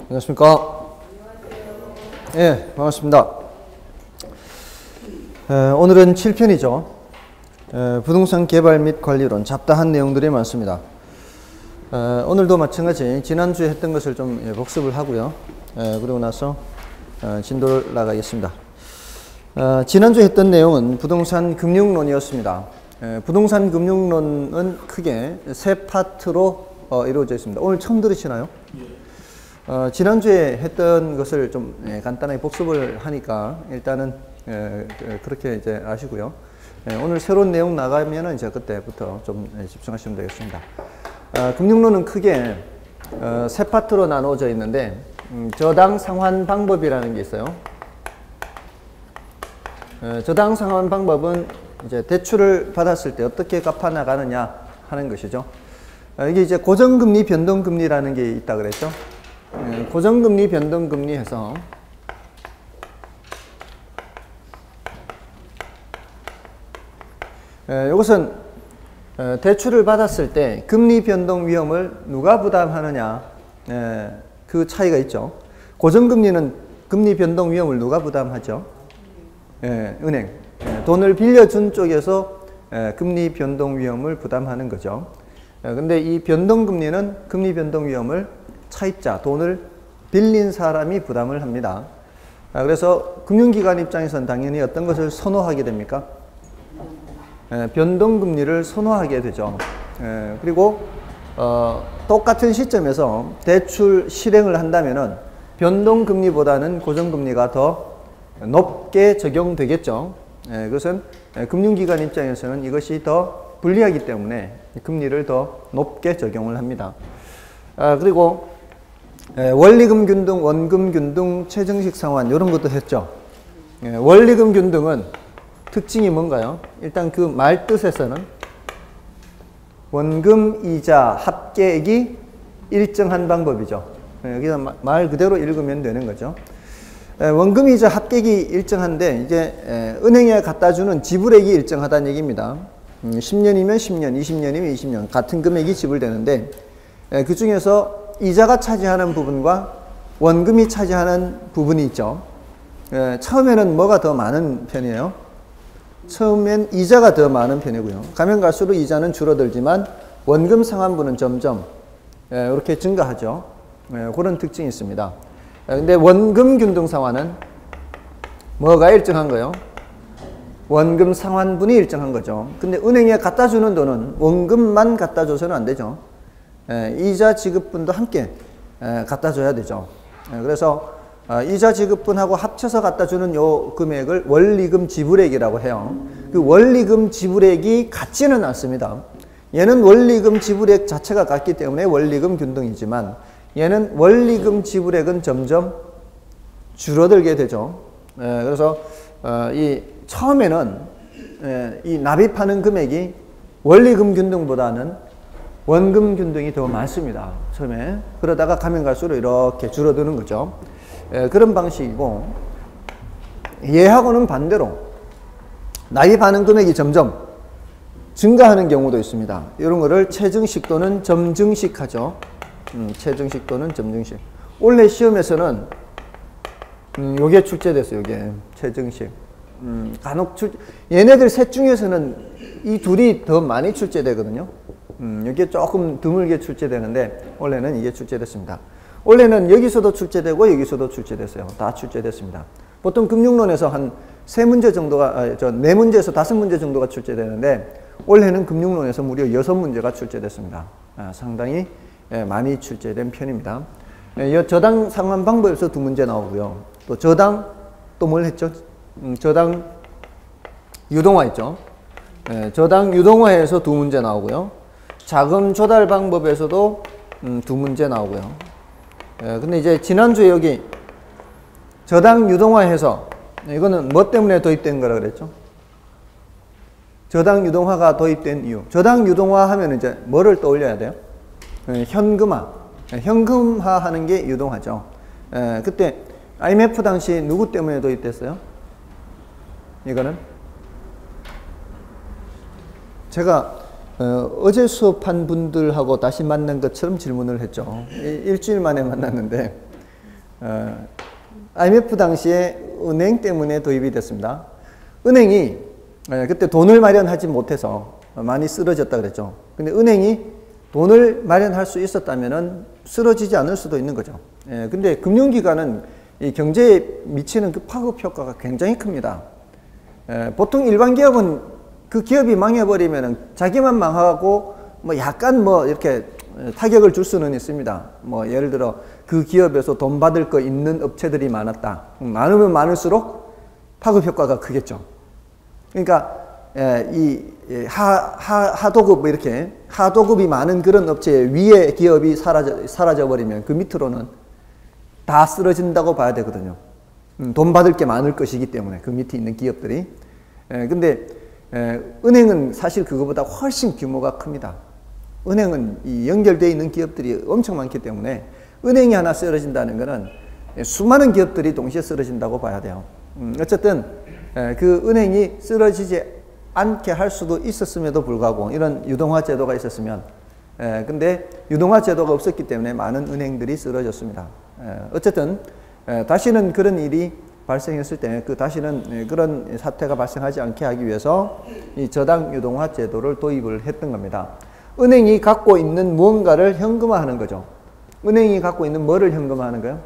안녕하십니까? 예, 반갑습니다. 오늘은 7편이죠. 부동산 개발 및 관리론, 잡다한 내용들이 많습니다. 오늘도 마찬가지 지난주에 했던 것을 좀 복습을 하고요. 그러고 나서 진도를 나가겠습니다. 지난주에 했던 내용은 부동산 금융론이었습니다. 부동산 금융론은 크게 세 파트로 이루어져 있습니다. 오늘 처음 들으시나요? 지난주에 했던 것을 좀 간단하게 복습을 하니까 일단은 그렇게 이제 아시고요. 오늘 새로운 내용 나가면은 이제 그때부터 좀 집중하시면 되겠습니다. 금융론은 크게 세 파트로 나누어져 있는데 저당 상환 방법이라는 게 있어요. 저당 상환 방법은 이제 대출을 받았을 때 어떻게 갚아 나가느냐 하는 것이죠. 이게 이제 고정금리, 변동금리라는 게 있다 그랬죠. 고정금리, 변동금리 해서 이것은 대출을 받았을 때 금리 변동 위험을 누가 부담하느냐, 그 차이가 있죠. 고정금리는 금리 변동 위험을 누가 부담하죠? 은행. 돈을 빌려준 쪽에서 금리 변동 위험을 부담하는 거죠. 근데 이 변동금리는 금리 변동 위험을 차입자, 돈을 빌린 사람이 부담을 합니다. 그래서 금융기관 입장에서는 당연히 어떤 것을 선호하게 됩니까? 변동금리를 선호하게 되죠. 그리고 똑같은 시점에서 대출 실행을 한다면은 변동금리보다는 고정금리가 더 높게 적용되겠죠. 그것은 금융기관 입장에서는 이것이 더 불리하기 때문에 금리를 더 높게 적용을 합니다. 그리고 원리금 균등, 원금 균등, 최정식 상환 이런 것도 했죠. 원리금 균등은 특징이 뭔가요? 일단 그 말 뜻에서는 원금 이자 합계액이 일정한 방법이죠. 여기서 말 그대로 읽으면 되는 거죠. 원금 이자 합계액이 일정한데 이제 은행에 갖다 주는 지불액이 일정하다는 얘기입니다. 10년이면 10년, 20년이면 20년 같은 금액이 지불되는데 그 중에서 이자가 차지하는 부분과 원금이 차지하는 부분이 있죠. 처음에는 뭐가 더 많은 편이에요? 처음엔 이자가 더 많은 편이고요. 가면 갈수록 이자는 줄어들지만 원금 상환분은 점점 이렇게 증가하죠. 그런 특징이 있습니다. 근데 원금 균등 상환은 뭐가 일정한 거예요? 원금 상환분이 일정한 거죠. 근데 은행에 갖다 주는 돈은 원금만 갖다 줘서는 안 되죠. 이자 지급분도 함께 갖다 줘야 되죠. 그래서 이자 지급분하고 합쳐서 갖다 주는 요 금액을 원리금 지불액이라고 해요. 그 원리금 지불액이 같지는 않습니다. 얘는 원리금 지불액 자체가 같기 때문에 원리금 균등이지만 얘는 원리금 지불액은 점점 줄어들게 되죠. 그래서 이 처음에는 이 납입하는 금액이 원리금 균등보다는 원금 균등이 더 많습니다. 처음에. 그러다가 가면 갈수록 이렇게 줄어드는 거죠. 그런 방식이고, 얘하고는 반대로 납입하는 금액이 점점 증가하는 경우도 있습니다. 이런 거를 최증식 또는 점증식 하죠. 최증식 또는 점증식. 올해 시험에서는 요게 출제됐어요. 요게 최증식. 간혹 얘네들 셋 중에서는 이 둘이 더 많이 출제되거든요. 이게 조금 드물게 출제되는데 원래는 이게 출제됐습니다. 원래는 여기서도 출제되고 여기서도 출제됐어요. 다 출제됐습니다. 보통 금융론에서 한 3문제 정도가, 4문제에서 5문제 정도가 출제되는데 원래는 금융론에서 무려 6문제가 출제됐습니다. 상당히 많이 출제된 편입니다. 저당 상환 방법에서 2문제 나오고요. 또 저당, 또 뭘 했죠? 저당 유동화 있죠. 저당 유동화에서 2문제 나오고요. 자금 조달 방법에서도 2문제 나오고요. 근데 이제 지난주에 여기 저당 유동화해서 이거는 뭐 때문에 도입된 거라 그랬죠? 저당 유동화가 도입된 이유. 저당 유동화 하면 이제 뭐를 떠올려야 돼요? 현금화. 현금화 하는 게 유동화죠. 그때 IMF 당시 누구 때문에 도입됐어요? 이거는 제가 어제 수업한 분들하고 다시 만난 것처럼 질문을 했죠. 일주일 만에 만났는데 IMF 당시에 은행 때문에 도입이 됐습니다. 은행이 그때 돈을 마련하지 못해서 많이 쓰러졌다 그랬죠. 근데 은행이 돈을 마련할 수 있었다면은 쓰러지지 않을 수도 있는 거죠. 근데 금융기관은 이 경제에 미치는 그 파급 효과가 굉장히 큽니다. 보통 일반 기업은 그 기업이 망해버리면은 자기만 망하고 뭐 약간 뭐 이렇게 타격을 줄 수는 있습니다. 뭐 예를 들어 그 기업에서 돈 받을 거 있는 업체들이 많았다. 많으면 많을수록 파급 효과가 크겠죠. 그러니까 이 하도급 이렇게 하도급이 많은 그런 업체 위에 기업이 사라져 버리면 그 밑으로는 다 쓰러진다고 봐야 되거든요. 돈 받을 게 많을 것이기 때문에 그 밑에 있는 기업들이. 근데 은행은 사실 그거보다 훨씬 규모가 큽니다. 은행은 이 연결되어 있는 기업들이 엄청 많기 때문에 은행이 하나 쓰러진다는 것은 수많은 기업들이 동시에 쓰러진다고 봐야 돼요. 어쨌든 그 은행이 쓰러지지 않게 할 수도 있었음에도 불구하고 이런 유동화 제도가 있었으면 근데 유동화 제도가 없었기 때문에 많은 은행들이 쓰러졌습니다. 어쨌든 다시는 그런 일이 발생했을 때 그 다시는 그런 사태가 발생하지 않게 하기 위해서 이 저당 유동화 제도를 도입을 했던 겁니다. 은행이 갖고 있는 무언가를 현금화하는 거죠. 은행이 갖고 있는 뭐를 현금화하는 거예요?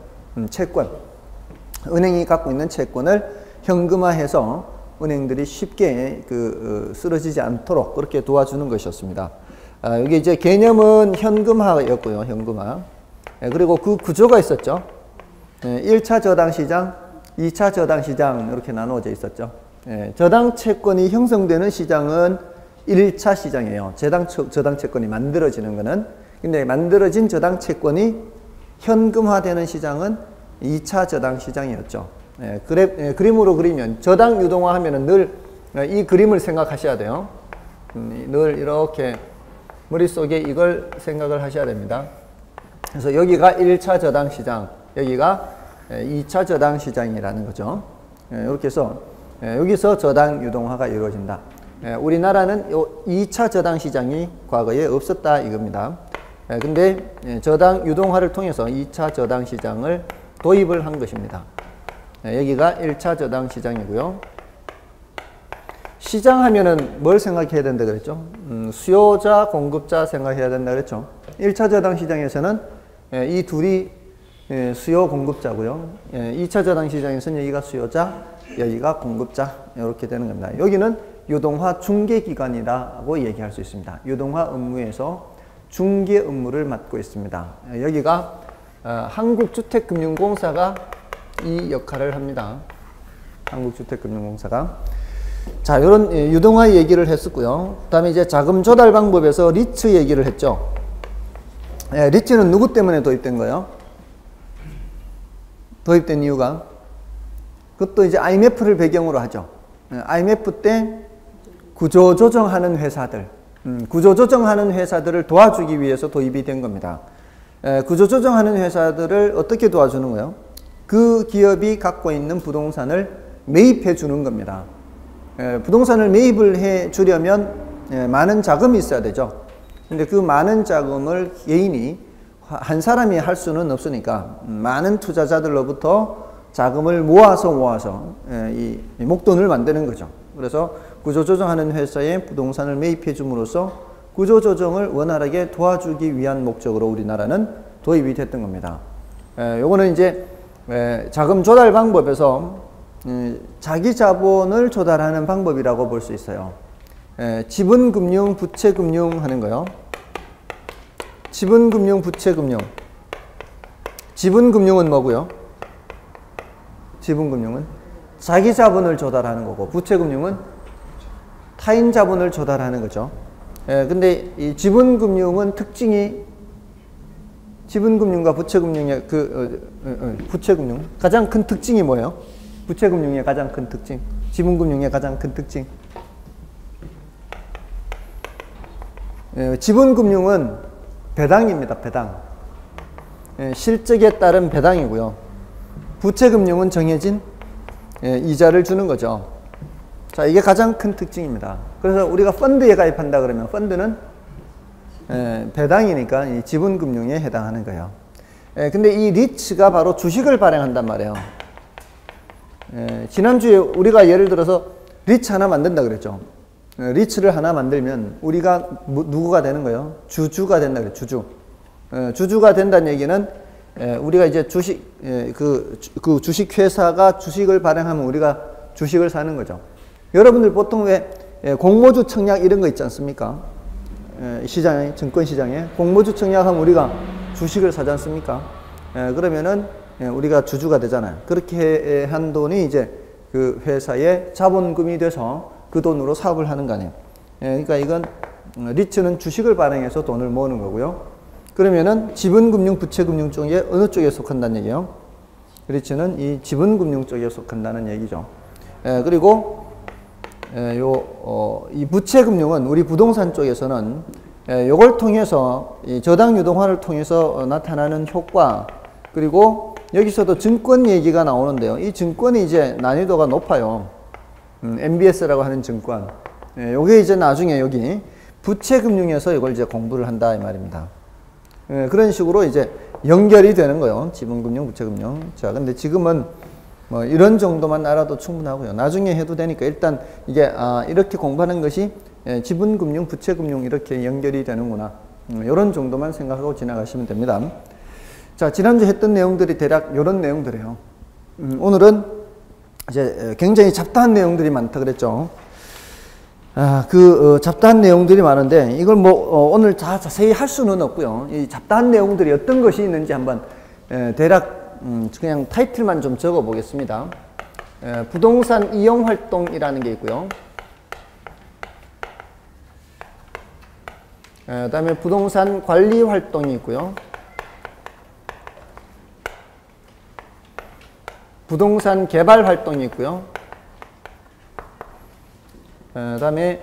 채권. 은행이 갖고 있는 채권을 현금화해서 은행들이 쉽게 쓰러지지 않도록 그렇게 도와주는 것이었습니다. 여기 이제 개념은 현금화였고요. 현금화. 그리고 그 구조가 있었죠. 1차 저당 시장, 2차 저당 시장 이렇게 나누어져 있었죠. 저당 채권이 형성되는 시장은 1차 시장이에요. 저당 채권이 만들어지는 거는. 근데 만들어진 저당 채권이 현금화되는 시장은 2차 저당 시장이었죠. 그림으로 그리면 저당 유동화 하면은 늘 이 그림을 생각하셔야 돼요. 늘 이렇게 머릿속에 이걸 생각을 하셔야 됩니다. 그래서 여기가 1차 저당 시장, 여기가 2차 저당 시장이라는 거죠. 이렇게 해서 여기서 저당 유동화가 이루어진다. 우리나라는 2차 저당 시장이 과거에 없었다 이겁니다. 근데 저당 유동화를 통해서 2차 저당 시장을 도입을 한 것입니다. 여기가 1차 저당 시장이고요. 시장 하면은 뭘 생각해야 된다 그랬죠? 수요자, 공급자 생각해야 된다 그랬죠? 1차 저당 시장에서는 이 둘이 수요 공급자고요. 2차 저당 시장에서는 여기가 수요자, 여기가 공급자 이렇게 되는 겁니다. 여기는 유동화 중개기관이라고 얘기할 수 있습니다. 유동화 업무에서 중개 업무를 맡고 있습니다. 여기가 한국주택금융공사가 이 역할을 합니다. 한국주택금융공사가. 자, 이런 유동화 얘기를 했었고요. 그 다음에 이제 자금 조달 방법에서 리츠 얘기를 했죠. 리츠는 누구 때문에 도입된 거예요? 도입된 이유가? 그것도 이제 IMF를 배경으로 하죠. IMF 때 구조조정하는 회사들, 구조조정하는 회사들을 도와주기 위해서 도입이 된 겁니다. 구조조정하는 회사들을 어떻게 도와주는 거예요? 그 기업이 갖고 있는 부동산을 매입해 주는 겁니다. 부동산을 매입을 해 주려면 많은 자금이 있어야 되죠. 근데 그 많은 자금을 개인이 한 사람이 할 수는 없으니까 많은 투자자들로부터 자금을 모아서 이 목돈을 만드는 거죠. 그래서 구조조정하는 회사에 부동산을 매입해 줌으로써 구조조정을 원활하게 도와주기 위한 목적으로 우리나라는 도입이 됐던 겁니다. 요거는 이제 자금 조달 방법에서 자기 자본을 조달하는 방법이라고 볼 수 있어요. 지분금융, 부채금융 하는 거요. 지분금융, 부채금융. 지분금융은 뭐고요? 지분금융은 자기 자본을 조달하는 거고, 부채금융은 타인 자본을 조달하는 거죠. 근데 이 지분금융은 특징이 지분금융과 부채금융의 부채금융 가장 큰 특징이 뭐예요? 부채금융의 가장 큰 특징, 지분금융의 가장 큰 특징. 지분금융은 배당입니다. 배당. 실적에 따른 배당이고요. 부채금융은 정해진 이자를 주는 거죠. 자, 이게 가장 큰 특징입니다. 그래서 우리가 펀드에 가입한다 그러면 펀드는 배당이니까 이 지분금융에 해당하는 거예요. 근데 이 리츠가 바로 주식을 발행한단 말이에요. 지난주에 우리가 예를 들어서 리츠 하나 만든다 그랬죠. 리츠를 하나 만들면 우리가 누구가 되는 거예요? 주주가 된다 그래요. 주주. 주주가 된다는 얘기는 우리가 이제 주식, 그 주식회사가 주식을 발행하면 우리가 주식을 사는 거죠. 여러분들 보통 왜 공모주 청약 이런 거 있지 않습니까? 시장에, 증권시장에 공모주 청약하면 우리가 주식을 사지 않습니까? 그러면은 우리가 주주가 되잖아요. 그렇게 한 돈이 이제 그 회사의 자본금이 돼서 그 돈으로 사업을 하는 거 아니에요. 그러니까 이건 리츠는 주식을 발행해서 돈을 모으는 거고요. 그러면은 지분금융, 부채금융 쪽에 어느 쪽에 속한다는 얘기예요? 리츠는 이 지분금융 쪽에 속한다는 얘기죠. 그리고 이 부채금융은 우리 부동산 쪽에서는 요걸 통해서 이 저당 유동화를 통해서 나타나는 효과, 그리고 여기서도 증권 얘기가 나오는데요. 이 증권이 이제 난이도가 높아요. MBS라고 하는 증권. 요게 이제 나중에 여기 부채금융에서 이걸 이제 공부를 한다 이 말입니다. 그런 식으로 이제 연결이 되는 거예요. 지분금융, 부채금융. 자, 근데 지금은 뭐 이런 정도만 알아도 충분하고요. 나중에 해도 되니까 일단 이게 이렇게 공부하는 것이 지분금융, 부채금융 이렇게 연결이 되는구나. 이런 정도만 생각하고 지나가시면 됩니다. 자, 지난주 했던 내용들이 대략 이런 내용들이에요. 오늘은 이제 굉장히 잡다한 내용들이 많다 그랬죠. 잡다한 내용들이 많은데 이걸 뭐 오늘 다 자세히 할 수는 없고요. 이 잡다한 내용들이 어떤 것이 있는지 한번 대략 그냥 타이틀만 좀 적어 보겠습니다. 부동산 이용 활동이라는 게 있고요. 그다음에 부동산 관리 활동이 있고요. 부동산 개발 활동이 있고요. 그다음에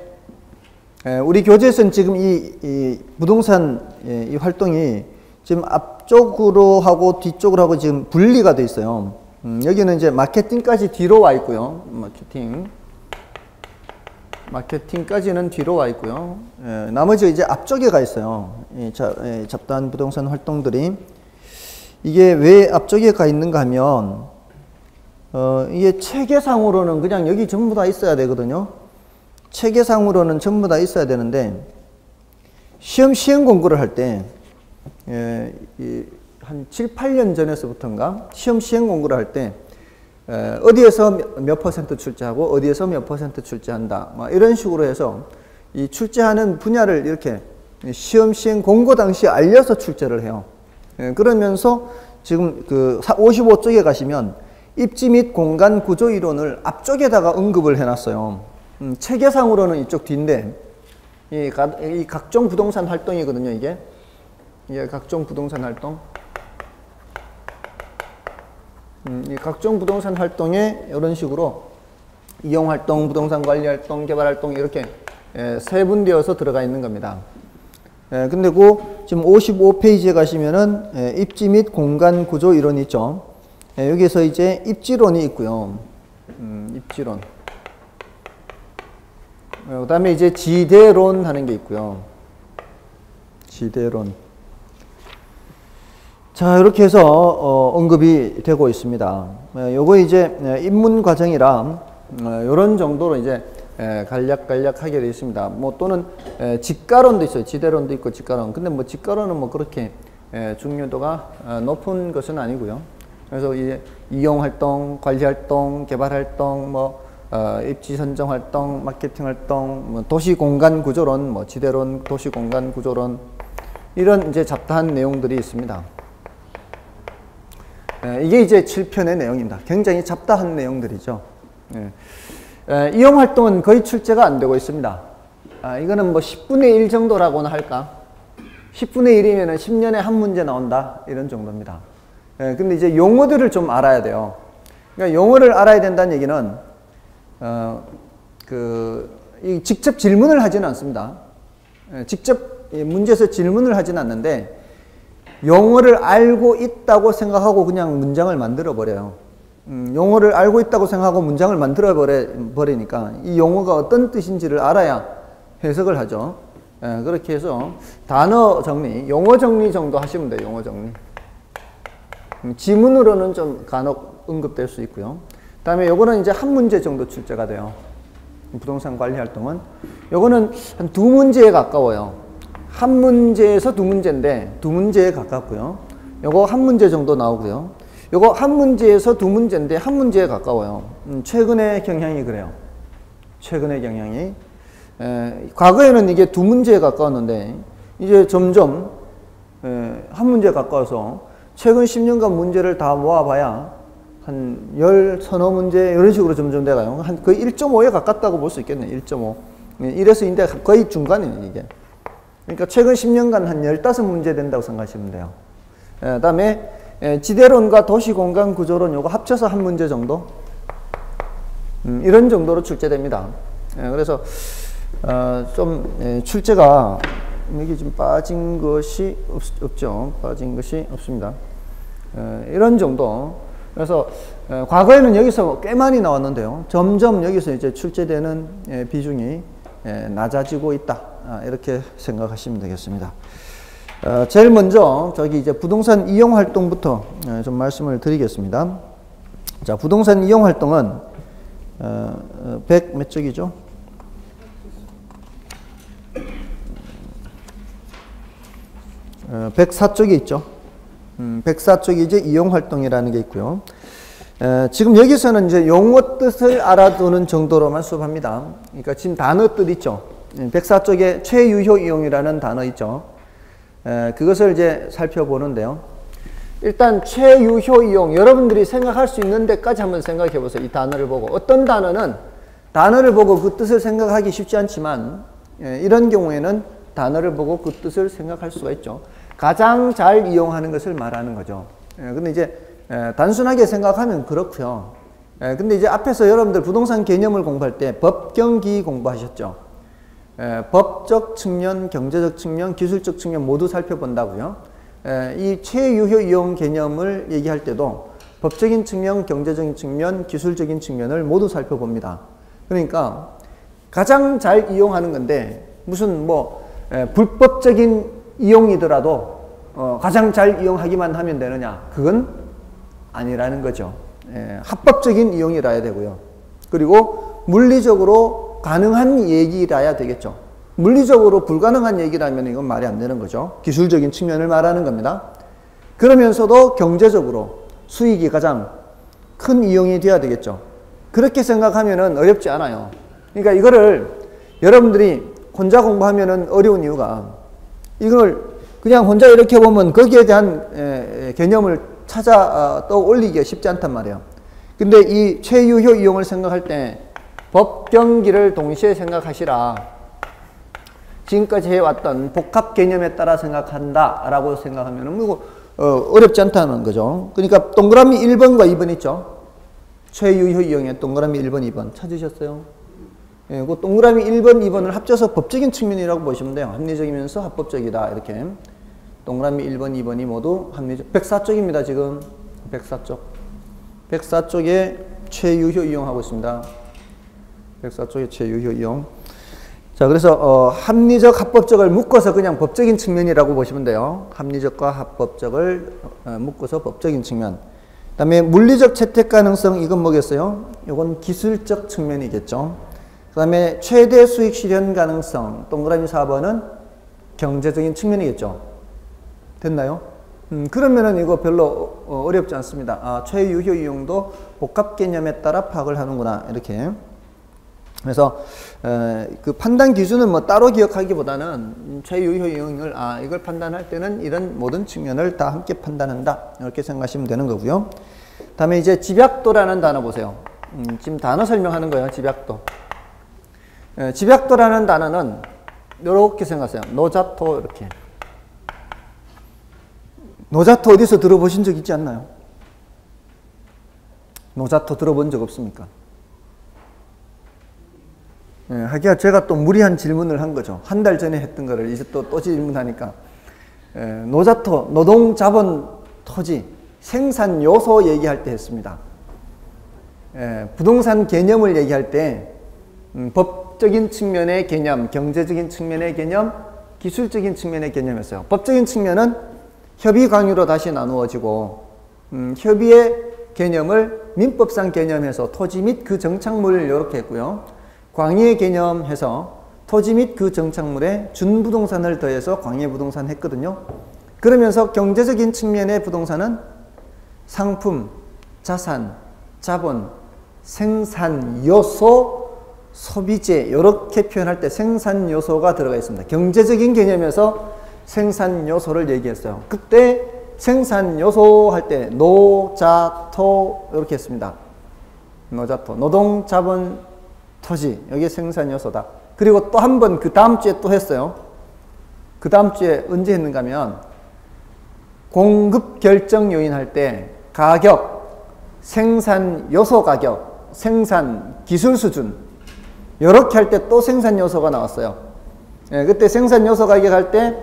우리 교재에서는 지금 이 부동산 이 활동이 지금 앞쪽으로 하고 뒤쪽으로 하고 지금 분리가 돼 있어요. 여기는 이제 마케팅까지 뒤로 와 있고요. 마케팅까지는 뒤로 와 있고요. 나머지 이제 앞쪽에 가 있어요. 잡다한 부동산 활동들이. 이게 왜 앞쪽에 가 있는가 하면 이게 체계상으로는 그냥 여기 전부 다 있어야 되거든요. 체계상으로는 전부 다 있어야 되는데 시험 공부를 할 때 한 7, 8년 전에서부터인가 시험 공부를 할 때 어디에서 몇 퍼센트 출제하고 어디에서 몇 퍼센트 출제한다 이런 식으로 해서 이 출제하는 분야를 이렇게 시험 공고 당시에 알려서 출제를 해요. 그러면서 지금 그 55쪽에 가시면 입지 및 공간 구조 이론을 앞쪽에다가 언급을 해놨어요. 체계상으로는 이쪽 뒤인데 이 각종 부동산 활동이거든요. 이게 각종 부동산 활동. 이 각종 부동산 활동에 이런 식으로 이용 활동, 부동산 관리 활동, 개발 활동 이렇게 세분되어서 들어가 있는 겁니다. 근데 지금 55페이지에 가시면은 입지 및 공간 구조 이론이 있죠. 여기서 이제 입지론이 있고요. 입지론. 그 다음에 이제 지대론 하는 게 있고요. 지대론. 자, 이렇게 해서 언급이 되고 있습니다. 요거 이제 입문 과정이라 요런 정도로 이제 간략하게 되어 있습니다. 뭐 또는 직가론도 있어요. 지대론도 있고 직가론. 근데 뭐 직가론은 뭐 그렇게 중요도가 높은 것은 아니고요. 그래서 이제 이용 활동, 관리 활동, 개발 활동, 뭐 입지 선정 활동, 마케팅 활동, 뭐 도시 공간 구조론, 뭐 지대론, 도시 공간 구조론 이런 이제 잡다한 내용들이 있습니다. 이게 이제 7편의 내용입니다. 굉장히 잡다한 내용들이죠. 이용 활동은 거의 출제가 안 되고 있습니다. 이거는 뭐 10분의 1 정도라고나 할까? 10분의 1이면 10년에 한 문제 나온다 이런 정도입니다. 근데 이제 용어들을 좀 알아야 돼요. 그러니까 용어를 알아야 된다는 얘기는 직접 질문을 하지는 않습니다. 직접 문제에서 질문을 하지는 않는데 용어를 알고 있다고 생각하고 그냥 문장을 만들어 버려요. 용어를 알고 있다고 생각하고 문장을 만들어 버리니까 이 용어가 어떤 뜻인지를 알아야 해석을 하죠. 그렇게 해서 단어 정리, 용어 정리 정도 하시면 돼요. 용어 정리. 지문으로는 좀 간혹 언급될 수 있고요. 다음에 요거는 이제 한 문제 정도 출제가 돼요. 부동산 관리 활동은. 요거는 한 두 문제에 가까워요. 한 문제에서 두 문제인데 두 문제에 가깝고요. 요거 한 문제 정도 나오고요. 요거 한 문제에서 두 문제인데 한 문제에 가까워요. 최근의 경향이 그래요. 최근의 경향이. 과거에는 이게 두 문제에 가까웠는데 이제 점점 한 문제에 가까워서 최근 10년간 문제를 다 모아봐야 한 10서너 문제 이런 식으로 점점 돼가요. 한 거의 1.5에 가깝다고 볼 수 있겠네요. 1.5. 1에서 인데 거의 중간이에요, 이게. 그러니까 최근 10년간 한 15문제 된다고 생각하시면 돼요. 그 다음에 지대론과 도시공간 구조론 요거 합쳐서 한 문제 정도? 이런 정도로 출제됩니다. 그래서 좀 출제가 여기 좀 빠진 것이 없죠. 빠진 것이 없습니다. 이런 정도. 그래서 과거에는 여기서 꽤 많이 나왔는데요. 점점 여기서 이제 출제되는 비중이 낮아지고 있다. 이렇게 생각하시면 되겠습니다. 제일 먼저 저기 이제 부동산 이용 활동부터 좀 말씀을 드리겠습니다. 자, 부동산 이용 활동은 100 몇 쪽이죠? 104쪽이 있죠. 104쪽이 이제 이용 활동이라는 게 있고요. 지금 여기서는 이제 용어 뜻을 알아두는 정도로만 수업합니다. 그러니까 지금 단어 뜻 있죠. 104쪽에 최유효 이용이라는 단어 있죠. 그것을 이제 살펴보는데요. 일단 최유효 이용, 여러분들이 생각할 수 있는 데까지 한번 생각해 보세요. 이 단어를 보고. 어떤 단어는 단어를 보고 그 뜻을 생각하기 쉽지 않지만 이런 경우에는 단어를 보고 그 뜻을 생각할 수가 있죠. 가장 잘 이용하는 것을 말하는 거죠. 근데 이제 단순하게 생각하면 그렇고요. 근데 이제 앞에서 여러분들 부동산 개념을 공부할 때 법경기 공부하셨죠. 법적 측면, 경제적 측면, 기술적 측면 모두 살펴본다고요. 이 최유효 이용 개념을 얘기할 때도 법적인 측면, 경제적인 측면, 기술적인 측면을 모두 살펴봅니다. 그러니까 가장 잘 이용하는 건데 무슨 뭐 불법적인 이용이더라도 가장 잘 이용하기만 하면 되느냐? 그건 아니라는 거죠. 합법적인 이용이라야 되고요. 그리고 물리적으로 가능한 얘기라야 되겠죠. 물리적으로 불가능한 얘기라면 이건 말이 안 되는 거죠. 기술적인 측면을 말하는 겁니다. 그러면서도 경제적으로 수익이 가장 큰 이용이 돼야 되겠죠. 그렇게 생각하면은 어렵지 않아요. 그러니까 이거를 여러분들이 혼자 공부하면은 어려운 이유가 이걸 그냥 혼자 이렇게 보면 거기에 대한 개념을 찾아 떠올리기가 쉽지 않단 말이에요. 근데 이 최유효 이용을 생각할 때 법경기를 동시에 생각하시라. 지금까지 해왔던 복합 개념에 따라 생각한다 라고 생각하면 뭐 어렵지 않다는 거죠. 그러니까 동그라미 1번과 2번 있죠. 최유효 이용의 동그라미 1번, 2번 찾으셨어요? 그 동그라미 1번, 2번을 합쳐서 법적인 측면이라고 보시면 돼요. 합리적이면서 합법적이다. 이렇게. 동그라미 1번, 2번이 모두 합리적. 104쪽입니다. 지금. 104쪽. 104쪽에 최유효 이용하고 있습니다. 104쪽에 최유효 이용. 자, 그래서 합리적, 합법적을 묶어서 그냥 법적인 측면이라고 보시면 돼요. 합리적과 합법적을 묶어서 법적인 측면. 그 다음에 물리적 채택 가능성, 이건 뭐겠어요? 이건 기술적 측면이겠죠. 그 다음에 최대 수익 실현 가능성, 동그라미 4번은 경제적인 측면이겠죠. 됐나요? 그러면은 이거 별로 어렵지 않습니다. 아, 최유효 이용도 복합 개념에 따라 파악을 하는구나. 이렇게. 그래서 그 판단 기준은 뭐 따로 기억하기보다는 최유효 이용을 이걸 판단할 때는 이런 모든 측면을 다 함께 판단한다. 이렇게 생각하시면 되는 거고요. 다음에 이제 집약도라는 단어 보세요. 지금 단어 설명하는 거예요. 집약도. 집약도라는 단어는 이렇게 생각하세요. 노자토 이렇게. 노자토 어디서 들어보신 적 있지 않나요? 노자토 들어본 적 없습니까? 하기야 제가 또 무리한 질문을 한 거죠. 한 달 전에 했던 거를 이제 또 질문하니까. 노자토, 노동자본 토지, 생산 요소 얘기할 때 했습니다. 부동산 개념을 얘기할 때 법적인 측면의 개념, 경제적인 측면의 개념, 기술적인 측면의 개념이었어요. 법적인 측면은 협의 강요로 다시 나누어지고 협의의 개념을 민법상 개념해서 토지 및 그 정착물을 이렇게 했고요. 광의의 개념해서 토지 및 그 정착물에 준부동산을 더해서 광의부동산 했거든요. 그러면서 경제적인 측면의 부동산은 상품, 자산, 자본, 생산 요소, 소비재 이렇게 표현할 때 생산 요소가 들어가 있습니다. 경제적인 개념에서 생산 요소를 얘기했어요. 그때 생산 요소 할 때 노자토 이렇게 했습니다. 노자토, 노동, 자본, 토지 여기 생산 요소다. 그리고 또 한 번 그 다음 주에 또 했어요. 그 다음 주에 언제 했는가 하면 공급 결정 요인 할 때 가격, 생산 요소 가격, 생산 기술 수준 이렇게 할 때 또 생산 요소가 나왔어요. 예, 그때 생산 요소 가격 할 때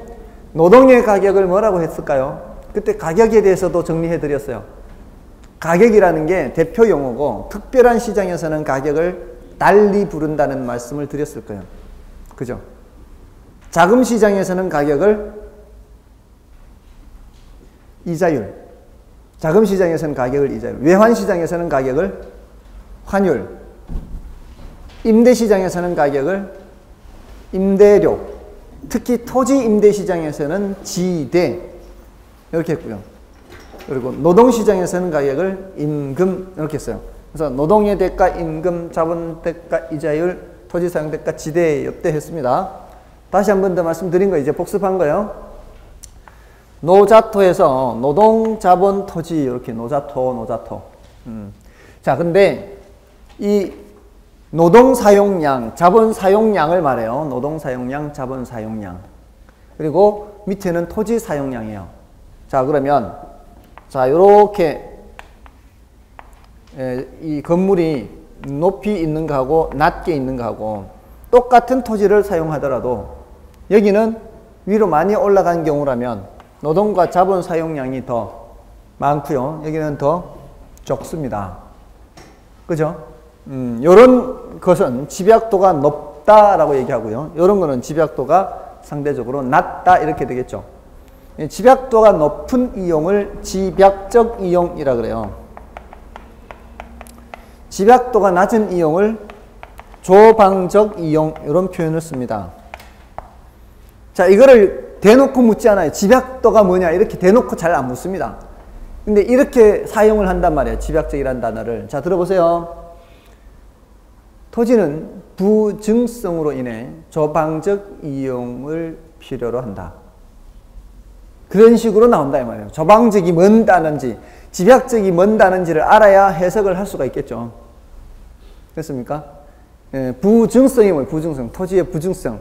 노동의 가격을 뭐라고 했을까요? 그때 가격에 대해서도 정리해 드렸어요. 가격이라는 게 대표 용어고 특별한 시장에서는 가격을 달리 부른다는 말씀을 드렸을 거예요. 그죠? 자금 시장에서는 가격을 이자율, 자금 시장에서는 가격을 이자율, 외환 시장에서는 가격을 환율, 임대 시장에서는 가격을 임대료, 특히 토지 임대 시장에서는 지대 이렇게 했고요. 그리고 노동 시장에서는 가격을 임금 이렇게 했어요. 그래서 노동의 대가, 임금, 자본 대가, 이자율, 토지 사용 대가, 지대 이때 했습니다. 다시 한 번 더 말씀드린 거 이제 복습한 거예요. 노자토에서 노동, 자본, 토지 이렇게 노자토. 자, 근데 이 노동 사용량, 자본 사용량을 말해요. 노동 사용량, 자본 사용량. 그리고 밑에는 토지 사용량이에요. 자, 그러면 자, 요렇게 이 건물이 높이 있는 거하고 낮게 있는 거하고 똑같은 토지를 사용하더라도 여기는 위로 많이 올라간 경우라면 노동과 자본 사용량이 더 많고요. 여기는 더 적습니다. 그죠? 요런 것은 집약도가 높다라고 얘기하고요. 요런 거는 집약도가 상대적으로 낮다 이렇게 되겠죠. 집약도가 높은 이용을 집약적 이용이라 그래요. 집약도가 낮은 이용을 조방적 이용 이런 표현을 씁니다. 자, 이거를 대놓고 묻지 않아요. 집약도가 뭐냐 이렇게 대놓고 잘 안 묻습니다. 근데 이렇게 사용을 한단 말이에요. 집약적이라는 단어를. 자, 들어보세요. 토지는 부증성으로 인해 조방적 이용을 필요로 한다. 그런 식으로 나온다 이 말이에요. 조방적이 뭔다는지 집약적이 뭔다는지를 알아야 해석을 할 수가 있겠죠. 그렇습니까? 예, 부증성이 뭐예요? 부증성. 토지의 부증성.